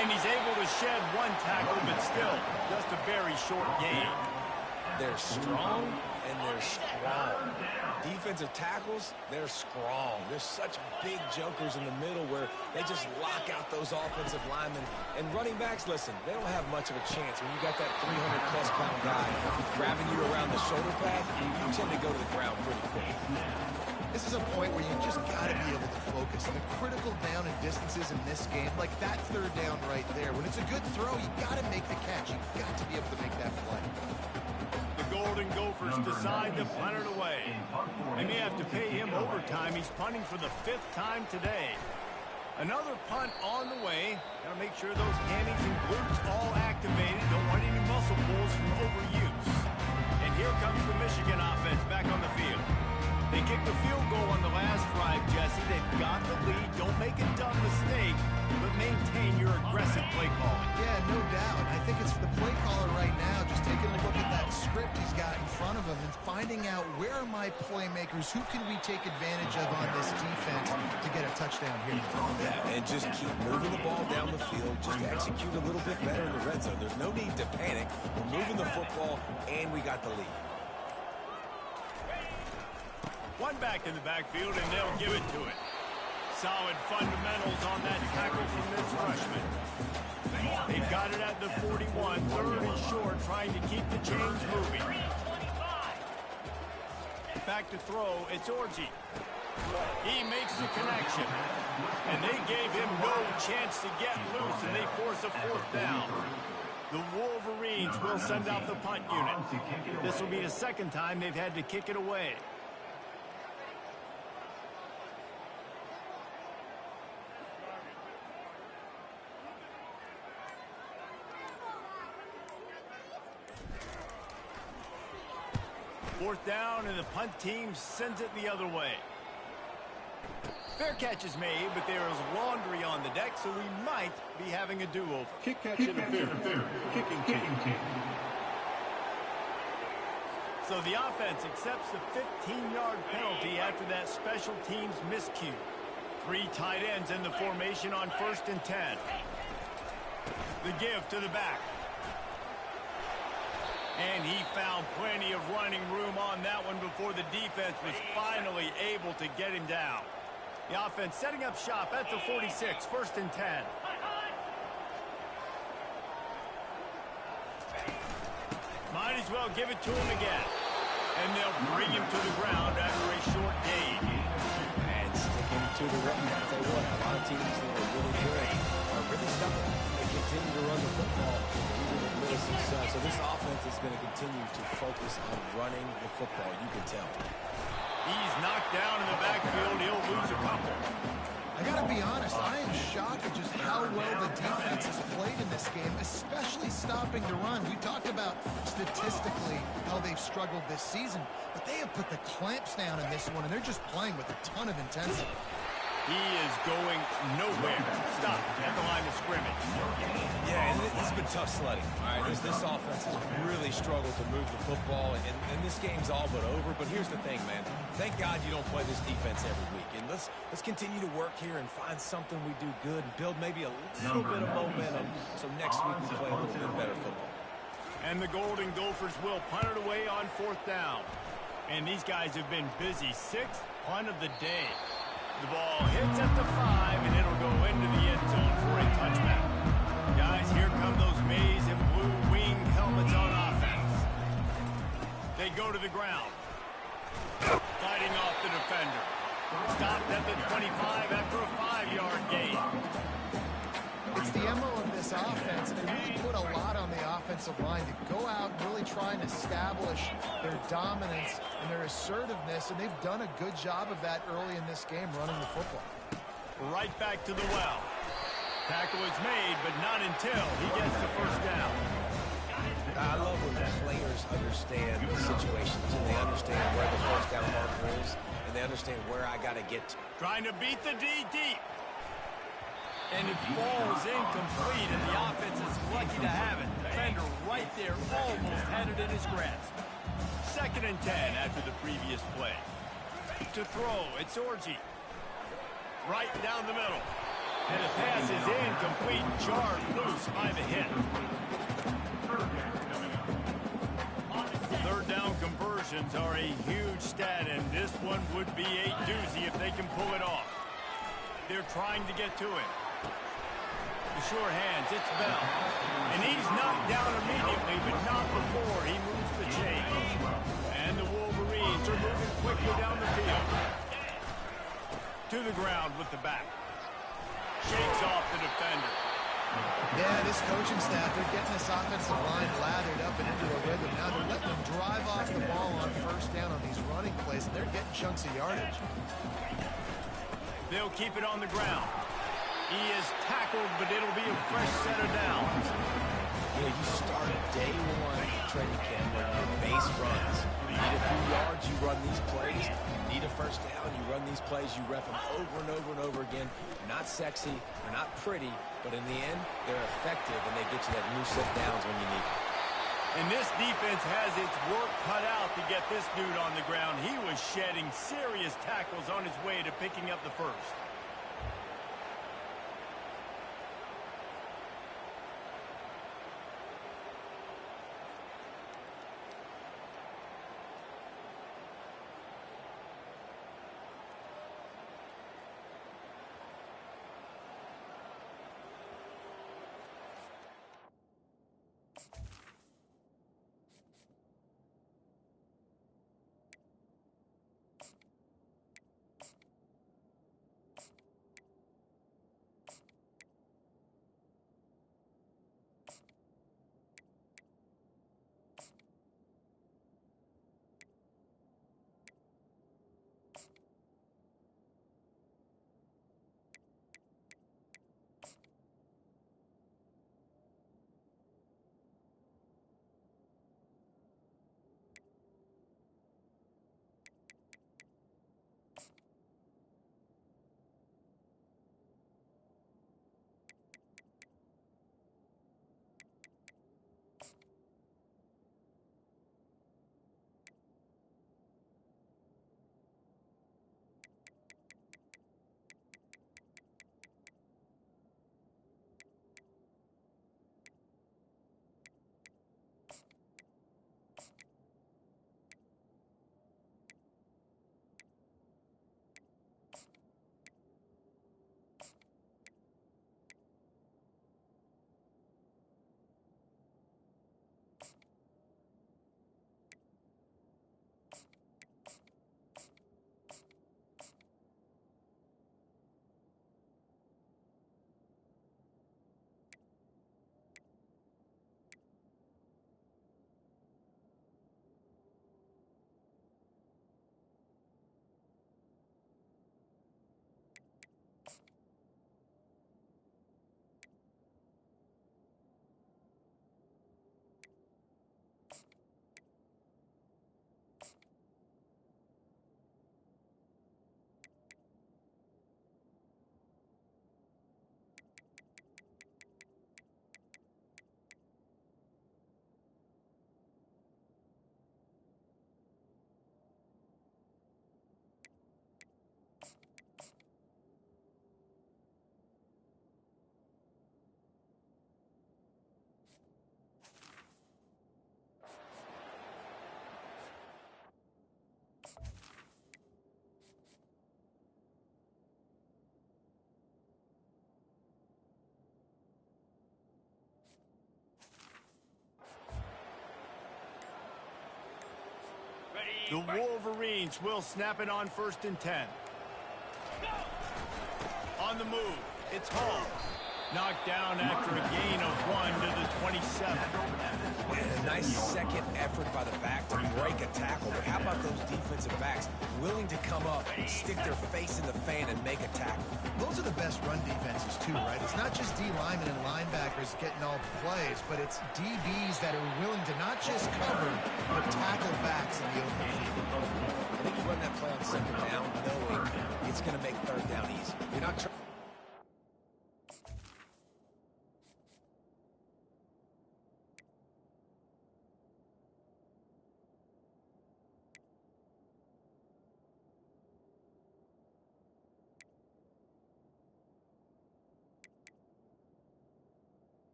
And he's able to shed 1 tackle, but still just a very short gain. They're strong, and they're strong. Defensive tackles, they're strong. There's such big jokers in the middle where they just lock out those offensive linemen. And running backs, listen, they don't have much of a chance. When you got that 300-plus pound guy grabbing you around the shoulder pad, you tend to go to the ground pretty quick. This is a point where you just got to be able to focus. The critical down and distances in this game, like that 3rd down right there. When it's a good throw, you got to make the catch. You got to be able to make that play. The Golden Gophers decide to punt it away. They may have to pay him overtime. He's punting for the 5th time today. Another punt on the way. Got to make sure those hammies and glutes all activated. Don't want any muscle pulls from overuse. And here comes the Michigan offense back on the field. They kicked the field goal on the last drive, Jesse. They've got the lead. Don't make a dumb mistake, but maintain your aggressive play calling. Yeah, no doubt. I think it's the play caller right now just taking a look at that script he's got in front of him and finding out where are my playmakers, who can we take advantage of on this defense to get a touchdown here. Yeah, and just keep moving the ball down the field. Just execute a little bit better in the red zone. There's no need to panic. We're moving the football, and we got the lead. 1 back in the backfield, and they'll give it to it. Solid fundamentals on that tackle from this freshman. They've got it at the 41, 3rd and short, trying to keep the chains moving. Back to throw, it's Orji. He makes the connection. And they gave him no chance to get loose, and they force a 4th down. The Wolverines will send out the punt unit. This will be the 2nd time they've had to kick it away. Fourth down, and the punt team sends it the other way. Fair catch is made, but there is laundry on the deck, so we might be having a do-over. Kick, catch, interference. Kicking team. So the offense accepts the 15-yard penalty after that special teams miscue. 3 tight ends in the formation on 1st and 10. The give to the back. And he found plenty of running room on that one before the defense was finally able to get him down. The offense setting up shop at the 46, 1st and 10. Might as well give it to him again. And they'll bring him to the ground after a short gain. And sticking to the run. I'll tell you what, a lot of teams that are really good are really stubborn. They continue to run the football. So this offense is going to continue to focus on running the football. You can tell. He's knocked down in the backfield. He'll lose a couple. I got to be honest, I am shocked at just how well the defense has played in this game, especially stopping the run. We talked about statistically how they've struggled this season, but they have put the clamps down in this one, and they're just playing with a ton of intensity. He is going nowhere. Stop at the line of scrimmage. Yeah, and this has been tough sledding. All right, this offense has really struggled to move the football, and this game's all but over. But here's the thing, man. Thank God you don't play this defense every week. And let's continue to work here and find something we do good and build maybe a little bit of momentum so next week we play a little bit better football. And the Golden Gophers will punt it away on 4th down. And these guys have been busy. 6th punt of the day. The ball hits at the 5, and it'll go into the end zone for a touchback. Guys, here come those maize and blue wing helmets on offense. They go to the ground. Fighting off the defender. Stopped at the 25 after a 5-yard gain. It's the MO of this offense. They really put a lot on the offensive line to go out and really try and establish their dominance and their assertiveness, and they've done a good job of that early in this game running the football. Right back to the well. Tackle is made, but not until he gets the first down. I love when the players understand the situations and they understand where the first down marker is and they understand where I got to get to. Trying to beat the D deep. And it falls incomplete, and the offense is lucky to have it. Defender right there, almost had it in his grasp. 2nd and 10 after the previous play. To throw, it's Orji. Right down the middle. And the pass is incomplete, jarred loose by the hit. 3rd down conversions are a huge stat, and this one would be a doozy if they can pull it off. They're trying to get to him. The sure hands, it's Bell. And he's knocked down immediately, but not before he moves the chains. And the Wolverines are moving quickly down the field. To the ground with the back. Shakes off the defender. Yeah, this coaching staff, they're getting this offensive line lathered up and into a rhythm. Now they're letting them drive off the ball on 1st down on these running plays, and they're getting chunks of yardage. They'll keep it on the ground. He is tackled, but it'll be a fresh set of downs. You know, you start day 1 training camp with your base runs. You need a few yards, you run these plays. You need a first down, you run these plays. You rep them over and over and over again. They're not sexy, they're not pretty, but in the end, they're effective, and they get you that new set downs when you need it. And this defense has its work cut out to get this dude on the ground. He was shedding serious tackles on his way to picking up the first. The Wolverines will snap it on 1st and 10. On the move, it's Hall. Knocked down after a gain of 1 to the 27. And a nice second effort by the back to break a tackle. But how about those defensive backs willing to come up, stick their face in the fan, and make a tackle? Those are the best run defenses, too, right? It's not just D linemen and linebackers getting all the plays, but it's DBs that are willing to not just cover, but tackle backs in the open field. I think you run that play on 2nd down knowing it's going to make 3rd down easy. You're not trying.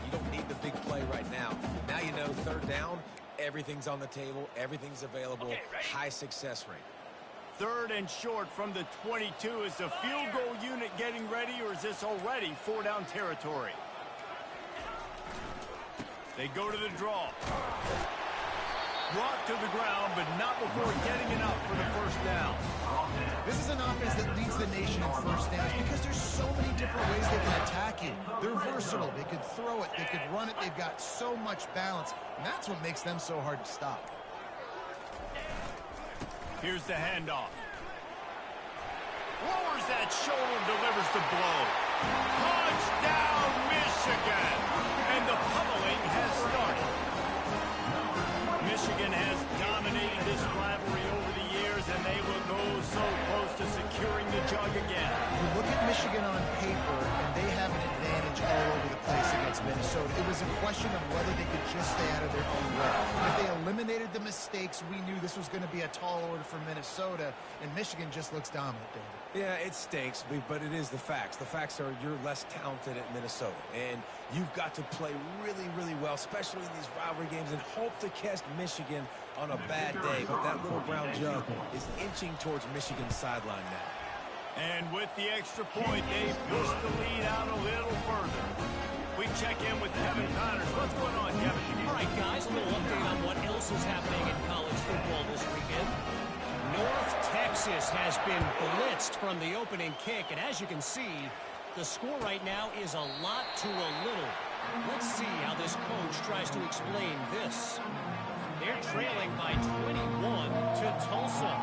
You don't need the big play right now. Now you know 3rd down, everything's on the table, everything's available, high success rate. 3rd and short from the 22. Is the field goal unit getting ready, or is this already 4-down territory? They go to the draw. Brought to the ground, but not before getting it up for the 1st down. This is an offense that leads the nation in 1st downs because there's so many different ways they can attack you. They're versatile. They could throw it. They could run it. They've got so much balance, and that's what makes them so hard to stop. Here's the handoff. Lowers that shoulder, delivers the blow. Touchdown, Michigan! And the pummeling has started. Michigan has dominated this rivalry over the years, and they will go so close to securing the jug again. You look at Michigan on paper, and they have an advantage all over the place against Minnesota. It was a question of whether they could just stay out of their own way. If they eliminated the mistakes, we knew this was going to be a tall order for Minnesota, and Michigan just looks dominant, David. Yeah, it stinks, but it is the facts. The facts are you're less talented at Minnesota, and you've got to play really, really well, especially in these rivalry games, and hope to catch Michigan on a bad day. But that little brown jug is inching towards Michigan's sideline now. And with the extra point, they push the lead out a little further. We check in with Kevin Connors. What's going on, Kevin? All right, guys, a little update on what else is happening in college football this weekend. North Texas has been blitzed from the opening kick, and as you can see, the score right now is a lot to a little. Let's see how this coach tries to explain this. They're trailing by 21 to Tulsa.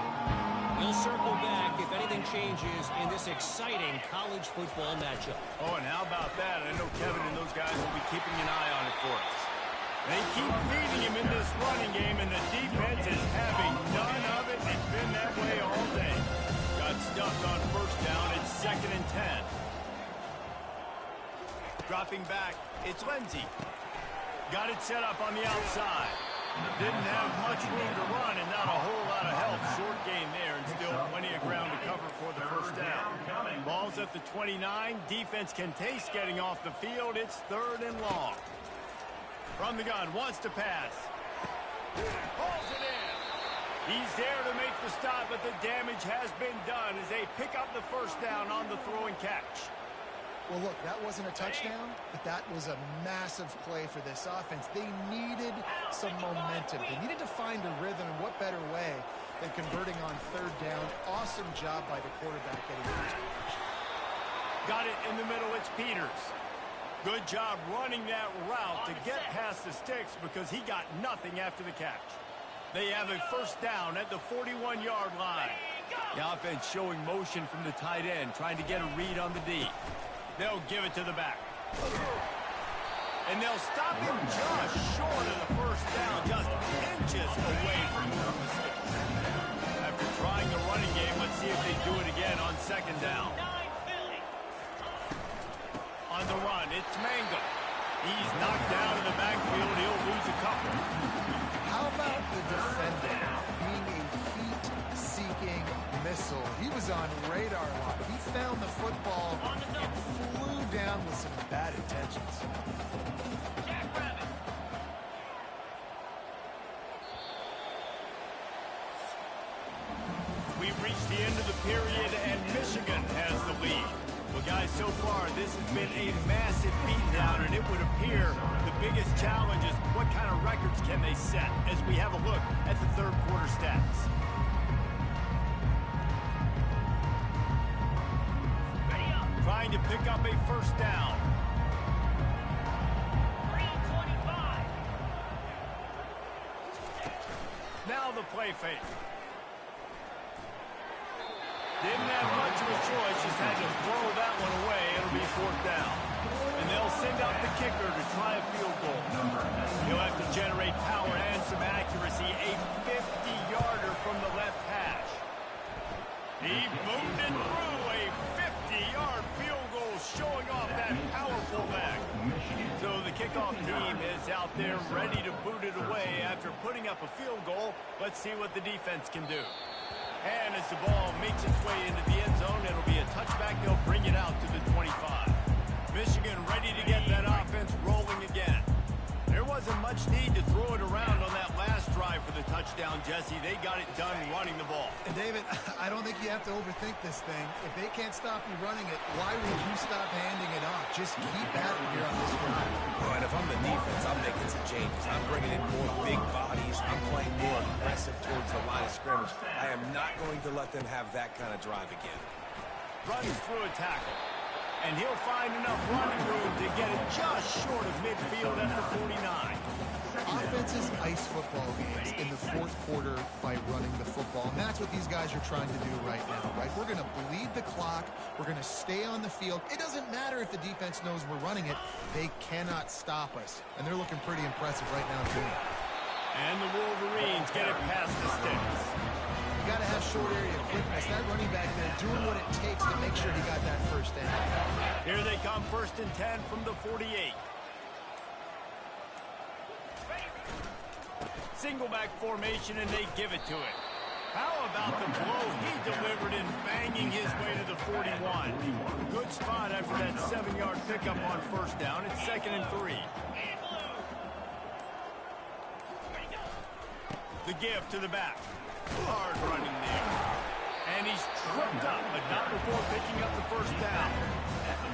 We'll circle back if anything changes in this exciting college football matchup. Oh, and how about that? I know Kevin and those guys will be keeping an eye on it for us. They keep feeding him in this running game, and the defense is having none of it. It's been that way all day. Got stuffed on 1st down. It's 2nd and 10. Dropping back, it's Lindsey. Got it set up on the outside. Didn't have much room to run and not a whole lot of help. Short gain there and still plenty of ground to cover for the 1st down. Ball's at the 29. Defense can taste getting off the field. It's 3rd and long. From the gun, wants to pass. Pulls it in. He's there to make the stop, but the damage has been done as they pick up the 1st down on the throw and catch. Well, look, that wasn't a touchdown, but that was a massive play for this offense. They needed some momentum. They needed to find a rhythm, and what better way than converting on 3rd down. Awesome job by the quarterback getting first position. Got it in the middle, it's Peters. Good job running that route to get past the sticks because he got nothing after the catch. They have a 1st down at the 41-yard line. The offense showing motion from the tight end, trying to get a read on the D. They'll give it to the back. And they'll stop him just short of the 1st down, just inches away from the mistakes. After trying the running game, let's see if they do it again on 2nd down. On the run, it's Mango. He's knocked down in the backfield. He'll lose a couple. How about the defender being a heat-seeking missile? He was on radar lock. He found the football and flew down with some bad intentions. We've reached the end of the period, and Michigan has the lead. Well, guys, so far, this has been a massive beatdown, and it would appear the biggest challenge is what what kind of records can they set as we have a look at the third quarter stats. Trying to pick up a first down. 3:25. Now the play fake. Didn't have much of a choice, just had to throw that one away. It'll be fourth down. And they'll send out the kicker to try a field goal. He'll have to generate power and some accuracy. A 50-yarder from the left hash. He boomed it through. A 50-yard field goal showing off that powerful leg. So the kickoff team is out there ready to boot it away after putting up a field goal. Let's see what the defense can do. And as the ball makes its way into the end zone, it'll be a touchback. They'll bring it out to the 25. Michigan ready to get that offense rolling again. There wasn't much need to throw it around on that last drive for the touchdown, Jesse. They got it done running the ball. And David, I don't think you have to overthink this thing. If they can't stop you running it, why would you stop handing it off? Just keep at it here on this drive. Oh, and if I'm the defense, I'm making some changes. I'm bringing in more big bodies. I'm playing more aggressive towards the line of scrimmage. I am not going to let them have that kind of drive again. Runs through a tackle. And he'll find enough running room to get it just short of midfield at the 49. Offenses ice football games in the fourth quarter by running the football, and that's what these guys are trying to do right now, right? We're going to bleed the clock. We're going to stay on the field. It doesn't matter if the defense knows we're running it. They cannot stop us, and they're looking pretty impressive right now, too. And the Wolverines get it past the sticks. You got to have short area quickness. That running back there doing what it takes to make sure he got that first down. Here they come, 1st and 10 from the 48. Single back formation, and they give it to it. How about the blow he delivered in banging his way to the 41? Good spot after that 7-yard pickup on first down. It's 2nd and 3. The give to the back. Hard running there. And he's tripped up, but not before picking up the first down.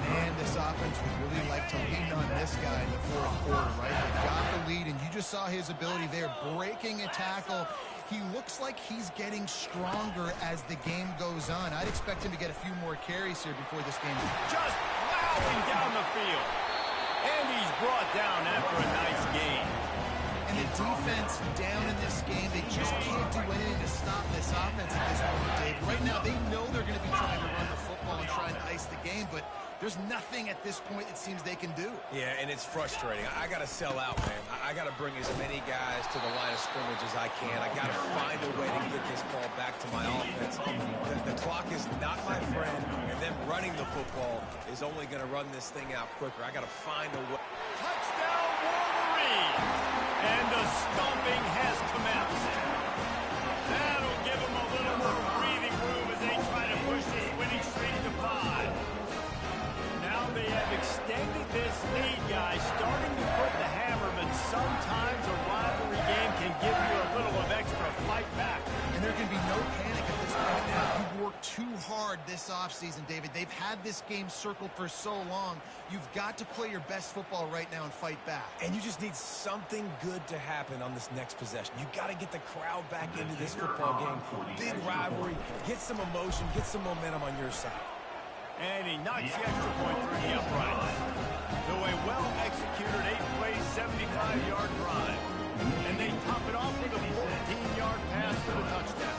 Man, this offense would really like to lean on this guy in the fourth quarter, right? They got the lead, and you just saw his ability there, breaking a tackle. He looks like he's getting stronger as the game goes on. I'd expect him to get a few more carries here before this game. Just plowing down the field. And he's brought down after a nice gain. And the defense down in this game, they just can't do anything to stop this offense at this point, Dave. Right now, they know they're going to be trying to run the football and trying to ice the game, but there's nothing at this point it seems they can do. Yeah, and it's frustrating. I got to sell out, man. I got to bring as many guys to the line of scrimmage as I can. I got to find a way to get this ball back to my offense. The clock is not my friend, and them running the football is only going to run this thing out quicker. I got to find a way. Touchdown, Wolverines! And the stomping has commenced. That'll give them a little more breathing room as they try to push this winning streak to 5. Now they have extended this lead, guys, starting to put the hammer, but sometimes a rivalry game can give you a little of extra fight back. And there can be no panic at this point now. You've worked too hard this offseason, David. They've had this game circled for so long. You've got to play your best football right now and fight back. And you just need something good to happen on this next possession. You got to get the crowd back into this football game. Big rivalry. Get some emotion. Get some momentum on your side. And he knocks the extra point through the uprights. So a well-executed 8-play, 75-yard drive. And they top it off with a 14-yard pass for the touchdown.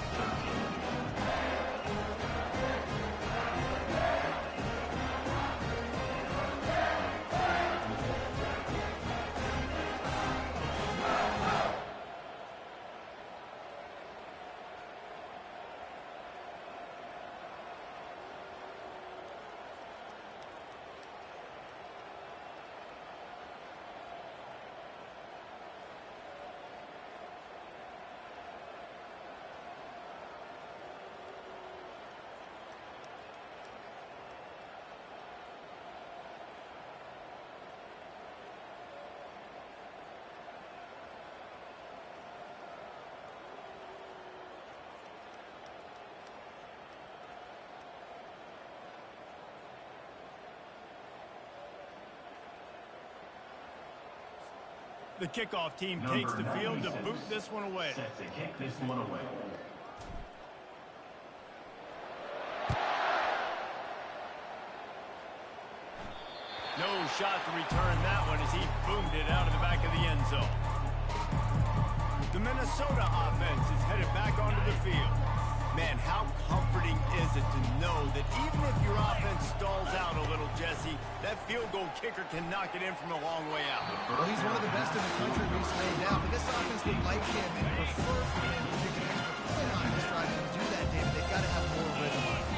The kickoff team takes the field to boot this one away. Set to kick this one away. No shot to return that one as he boomed it out of the back of the end zone. The Minnesota offense is headed back onto the field. Man, how comforting is it to know that even if your offense stalls out a little, Jesse, that field goal kicker can knock it in from a long way out. Well, he's one of the best in the country recently now, but this offense would like him and prefer for him to take an extra point on his drive. To do that, David, they've got to have more rhythm on it.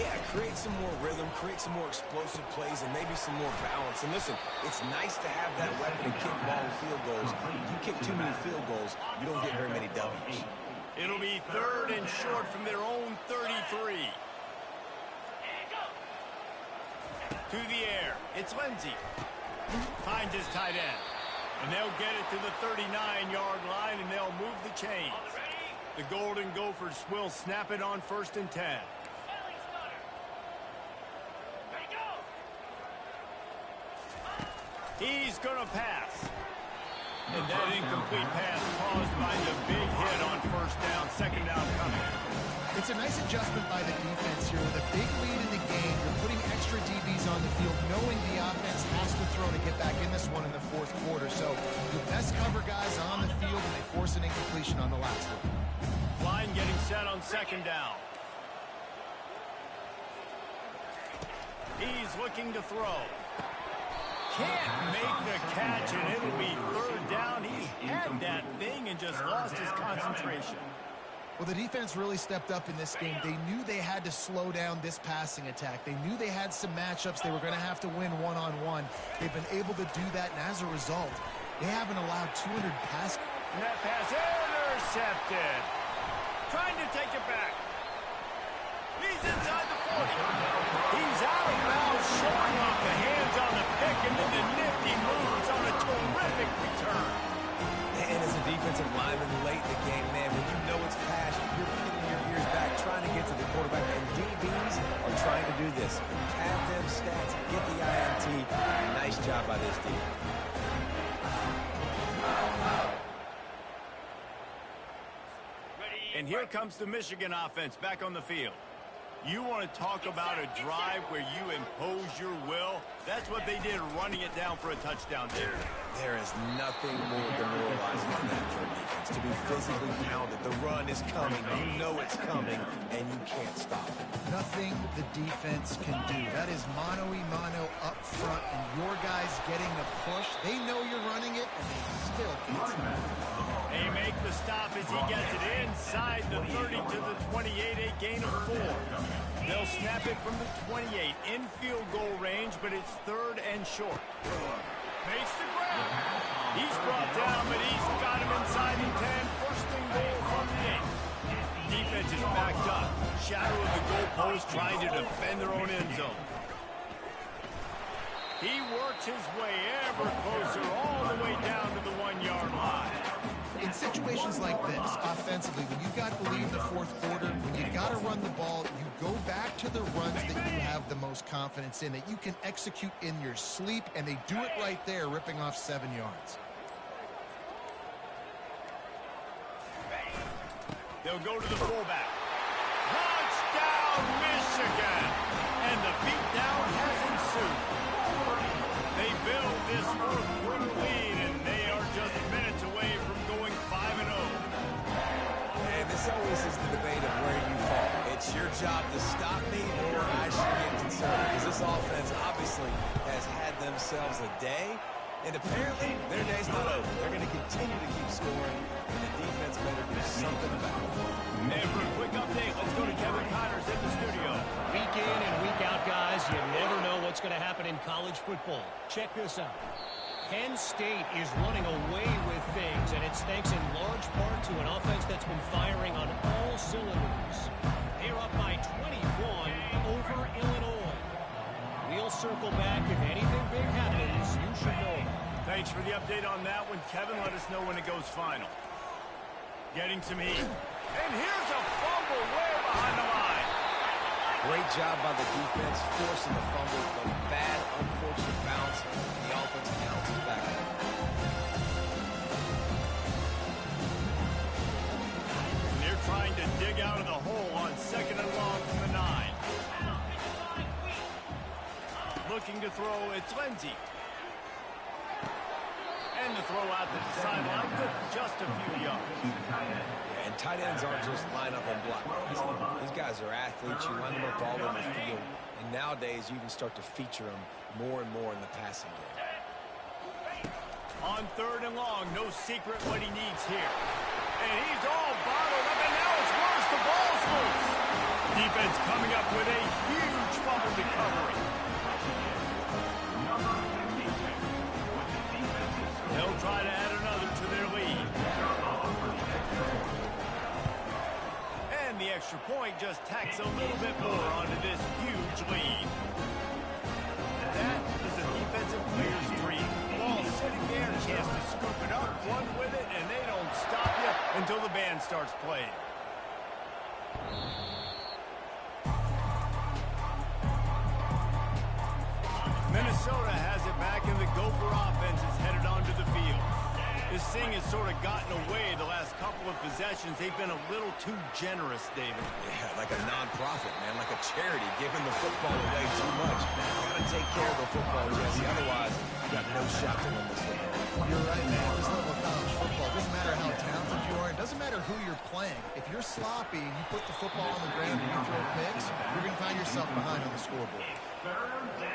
Yeah, create some more rhythm, create some more explosive plays, and maybe some more balance. And listen, it's nice to have that weapon to kick ball and field goals. You kick too many field goals, you don't get very many W's. It'll be 3rd and short from their own 33. To the air. It's Lindsey. Finds his tight end. And they'll get it to the 39-yard line, and they'll move the chains. The Golden Gophers will snap it on 1st and 10. He's going to pass. And that incomplete pass caused by the big hit on 1st down, 2nd down coming. It's a nice adjustment by the defense here. With a big lead in the game, you're putting extra DBs on the field, knowing the offense has to throw to get back in this one in the 4th quarter. So the best cover guys on the field, and they force an incompletion on the last one. Line getting set on 2nd down. He's looking to throw. Can't make the catch, and it'll be 3rd down. He had that thing and just lost his concentration. Well, the defense really stepped up in this game. They knew they had to slow down this passing attack. They knew they had some matchups they were going to have to win one-on-one. They've been able to do that, and as a result, they haven't allowed 200 pass. And that pass intercepted. Trying to take it back. He's inside the 40. He's out of bounds, showing off the hands on the pick, and then the nifty moves on a terrific return. And as a defensive lineman late in the game, man, when you know it's pass, you're pinning your ears back, trying to get to the quarterback, and DBs are trying to do this. Have them stats, get the INT. Nice job by this team. And here comes the Michigan offense back on the field. You want to talk about a drive where you impose your will? That's what they did, running it down for a touchdown there. There is nothing more demoralizing than that for a defense. To be physically pounded. The run is coming. You know it's coming, and you can't stop it. Nothing the defense can do. That is mano-a-mano up front, and your guys getting the push. They know you're running it, and they still can't stop it. They make the stop as he gets it inside the 30 to the 28, a gain of 4. They'll snap it from the 28 in field goal range, but it's 3rd and short. Makes the grab. He's brought down, but he's got him inside the 10. 1st and goal from the 8. Defense is backed up. Shadow of the goalpost trying to defend their own end zone. He works his way ever closer all the way down to the 1-yard line. In situations like this, offensively, when you've got the lead in the 4th quarter, when you got to run the ball, you go back to the runs that you have the most confidence in, that you can execute in your sleep, and they do it right there, ripping off 7 yards. They'll go to the fullback. Touchdown, Michigan! And the beatdown has ensued. They build this 4th quarter lead, and they are just minutes away from going 5-0. And this always is the debate of where you fall. It's your job to stop me, or I should get concerned. Because this offense obviously has had themselves a day, and apparently their day's not over. They're going to continue to keep scoring, and the defense better do something about it. And for a quick update, let's go to Kevin Connors in the studio. Week in and week out, guys, you never know what's going to happen in college football. Check this out. Penn State is running away with things, and it's thanks in large part to an offense that's been firing on all cylinders. They're up by 21 over Illinois. We'll circle back. If anything big happens, you should know. Thanks for the update on that one, Kevin. Let us know when it goes final. Getting some heat. And here's a fumble way behind the line. Great job by the defense, forcing the fumble, but bad, unfortunate bounce. The offense bounces back. dig out of the hole on 2nd and long from the 9. Looking to throw, it's Lindsey. And the throw out to the sideline, good for just a few yards. Yeah, and tight ends aren't just line up and block. These guys are athletes. You line them up all over the field. And nowadays, you can start to feature them more and more in the passing game. On 3rd and long, no secret what he needs here. And he's all bottled up, and now it's worse. The ball's loose. Defense coming up with a huge fumble recovery. They'll try to add another to their lead. And the extra point just tacks a little bit more onto this huge lead. That is a defensive player's dream. Ball sitting there, a chance to scoop it up, run with it, and they don't stop you until the band starts playing. Minnesota has it back, and the Gopher offense is headed onto the field. This thing has sort of gotten away the last couple of possessions. They've been a little too generous, David. Yeah, like a non-profit, man, like a charity, giving the football away too much. Got to take care of the football, Jesse. Otherwise, you got no shot to win this thing. You're right, man. This level of college football, it doesn't matter how talented you are. It doesn't matter who you're playing. If you're sloppy and you put the football on the ground and you throw picks, you're going to find yourself behind on the scoreboard.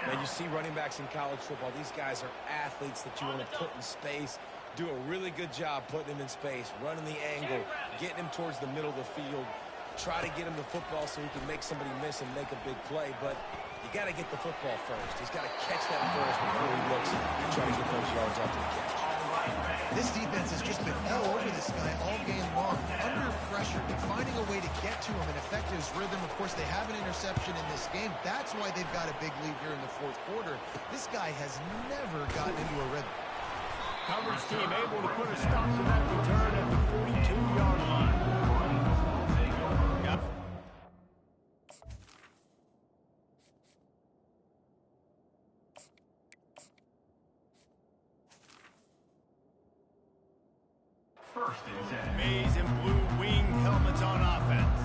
Man, you see running backs in college football. These guys are athletes that you want to put in space, do a really good job putting him in space, running the angle, getting him towards the middle of the field, try to get him the football so he can make somebody miss and make a big play. But you got to get the football first. He's got to catch that first before he looks and try to get those yards after the catch. This defense has just been all over this guy all game long, under pressure, and finding a way to get to him and affect his rhythm. Of course, they have an interception in this game. That's why they've got a big lead here in the 4th quarter. This guy has never gotten into a rhythm. Coverage team able to put a stop to that return at the 42-yard line. Yep. Maize and blue wing helmets on offense.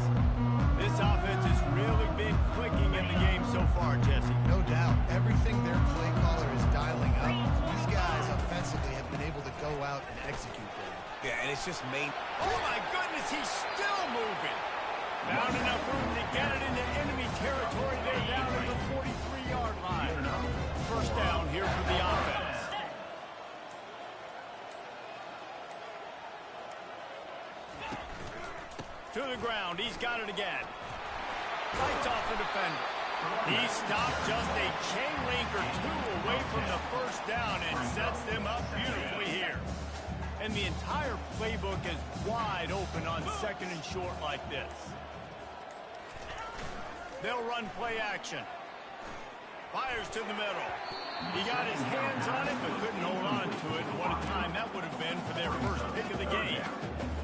This offense has really been clicking in the game so far, Jesse. No doubt. Everything their play caller is dialing up, these guys offensively have been able to go out and execute them. Yeah, and it's just main. Oh, my goodness, he's still moving. Found enough room to get it into enemy territory. They're down at the 43-yard line. First down here for the offense. To the ground, he's got it again. Fights off the defender. He stopped just a chain link or two away from the first down and sets them up beautifully here. And the entire playbook is wide open on 2nd and short like this. They'll run play action. Fires to the middle. He got his hands on it but couldn't hold on to it. What a time that would have been for their first pick of the game.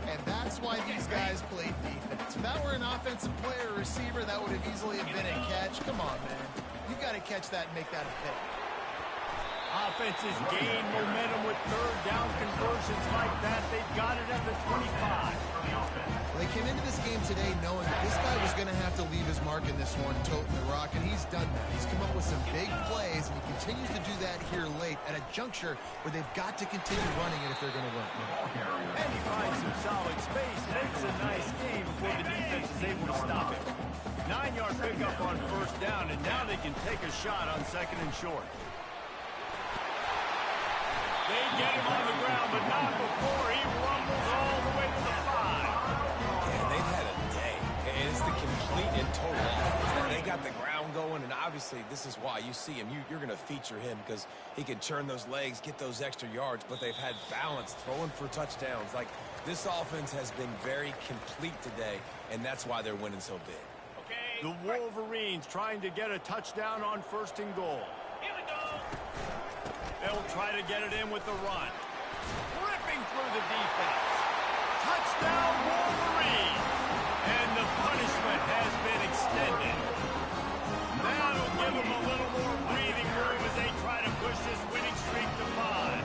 And that's why these guys played defense. If that were an offensive player or receiver, that would have easily have been a catch. Come on, man. You got to catch that and make that a pick. Offenses gain momentum with 3rd down conversions like that. They've got it at the 25. Well, they came into this game today knowing that this guy was going to have to leave his mark in this one, toting the rock, and he's done that. He's come up with some big plays, and he continues to do that here late at a juncture where they've got to continue running it if they're going to win. And he finds some solid space, makes a nice game before the defense is able to stop him. 9-yard pickup on 1st down, and now they can take a shot on 2nd and short. They get him on the ground, but not before he rumbles all the way to the 5. Yeah, they've had a day. It's the complete and total offense. They got the ground going, and obviously this is why you see him. You're going to feature him because he can turn those legs, get those extra yards, but they've had balance, throwing for touchdowns. Like, this offense has been very complete today, and that's why they're winning so big. The Wolverines trying to get a touchdown on 1st and goal. They'll try to get it in with the run. Ripping through the defense. Touchdown, Wolverine! And the punishment has been extended. That'll give them a little more breathing room as they try to push this winning streak to 5.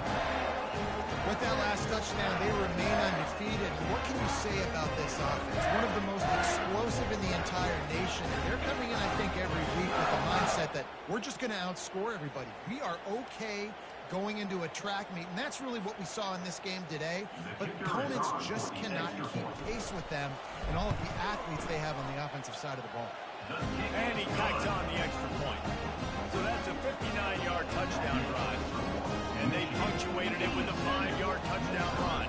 With that last touchdown, they remain undefeated. What can you say about this offense? One of the most explosive in the entire nation. And they're coming in, I think, every week with the mindset that we're just going to outscore everybody. We are okay going into a track meet, and that's really what we saw in this game today. But opponents just cannot keep pace with them and all of the athletes they have on the offensive side of the ball. And he tacks on the extra point. So that's a 59-yard touchdown drive. And they punctuated it with a 5-yard touchdown run.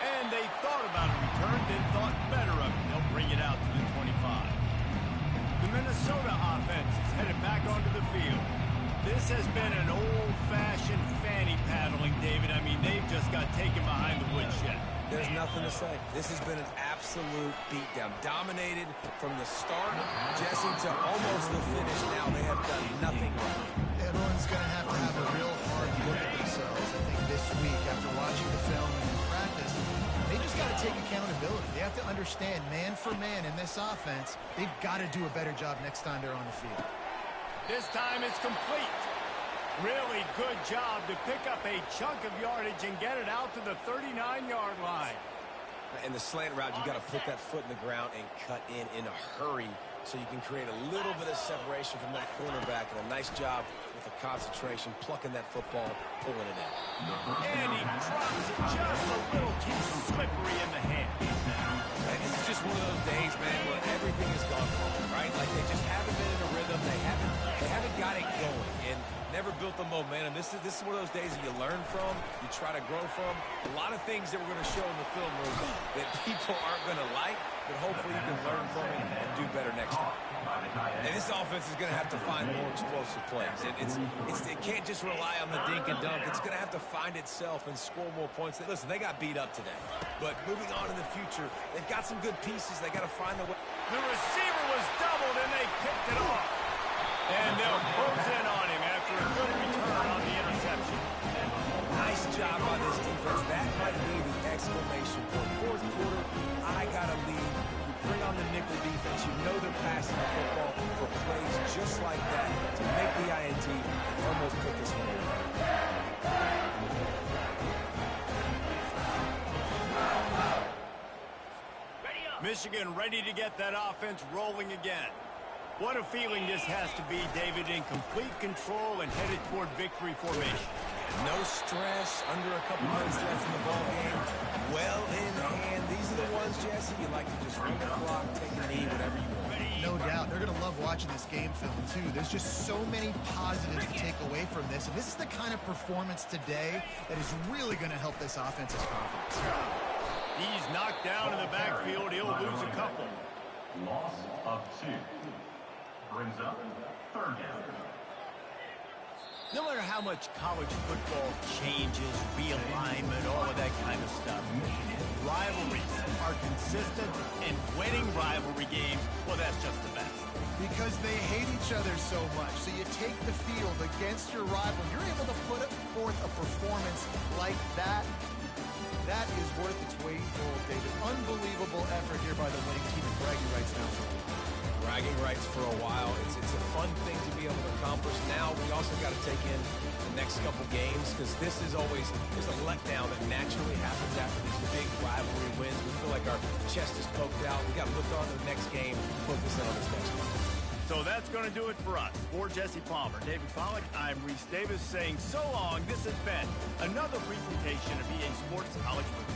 And they thought about a return, then thought better of it. They'll bring it out to the 25. The Minnesota offense is headed back onto the field. This has been an old-fashioned fanny paddling, David. I mean, they've just got taken behind the woodshed. There's nothing to say. This has been an absolute beatdown. Dominated from the start, Jesse, to almost the finish. Now they have done nothing wrong. Everyone's going to have a real hard look at themselves, I think, this week after watching the film and in practice. They just got to take accountability. They have to understand, man for man in this offense, they've got to do a better job next time they're on the field. This time it's complete. Really good job to pick up a chunk of yardage and get it out to the 39-yard line. In the slant route, you got to put that foot in the ground and cut in a hurry so you can create a little bit of separation from that cornerback, and a nice job with the concentration, plucking that football, pulling it in. And he drops it just a little too slippery in the hand. And this is just one of those days, man, where everything has gone wrong, right? Like they just haven't been in a rhythm. They haven't got it going and never built the momentum. This is one of those days that you learn from, you try to grow from. A lot of things that we're going to show in the film room that people aren't going to like, but hopefully you can learn from it and do better next time. And this offense is going to have to find more explosive plays. It can't just rely on the dink and dunk. It's going to have to find itself and score more points. Listen, they got beat up today, but moving on in the future, they've got some good pieces. They got to find a way. The receiver was doubled, and they picked it off. And they'll close in on him after a good return on the interception. Nice job by this defense. That might be the exclamation point. Fourth quarter, I got a lead. You bring on the nickel defense. You know they're passing the football for plays just like that to make the INT and almost put this one away. Michigan ready to get that offense rolling again. What a feeling this has to be, David, in complete control and headed toward victory formation. No stress, under a couple minutes left in the ball game. Well in hand. These are the ones, Jesse, you like to just run the clock, take a knee, whatever you want. No doubt. They're going to love watching this game film, too. There's just so many positives to take away from this. And this is the kind of performance today that is really going to help this offense's confidence. He's knocked down in the backfield. He'll lose a couple. Loss of 2. Brings up third down. No matter how much college football changes, realignment, all of that kind of stuff, rivalries are consistent, and winning rivalry games, well, that's just the best. Because they hate each other so much. So you take the field against your rival. You're able to put forth a performance like that. That is worth its weight in gold, David. Unbelievable effort here by the winning team, and bragging rights now for them. Bragging rights for a while. It's a fun thing to be able to accomplish. Now we also got to take in the next couple games, because this is always, there's a letdown that naturally happens after these big rivalry wins. We feel like our chest is poked out. We got to look on to the next game, focus in on this next one. So that's going to do it for us. For Jesse Palmer, David Pollack, I'm Reese Davis saying so long. This has been another presentation of EA Sports College Football.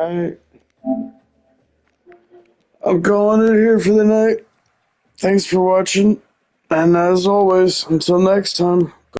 Alright. I'm calling it here for the night. Thanks for watching. And as always, until next time.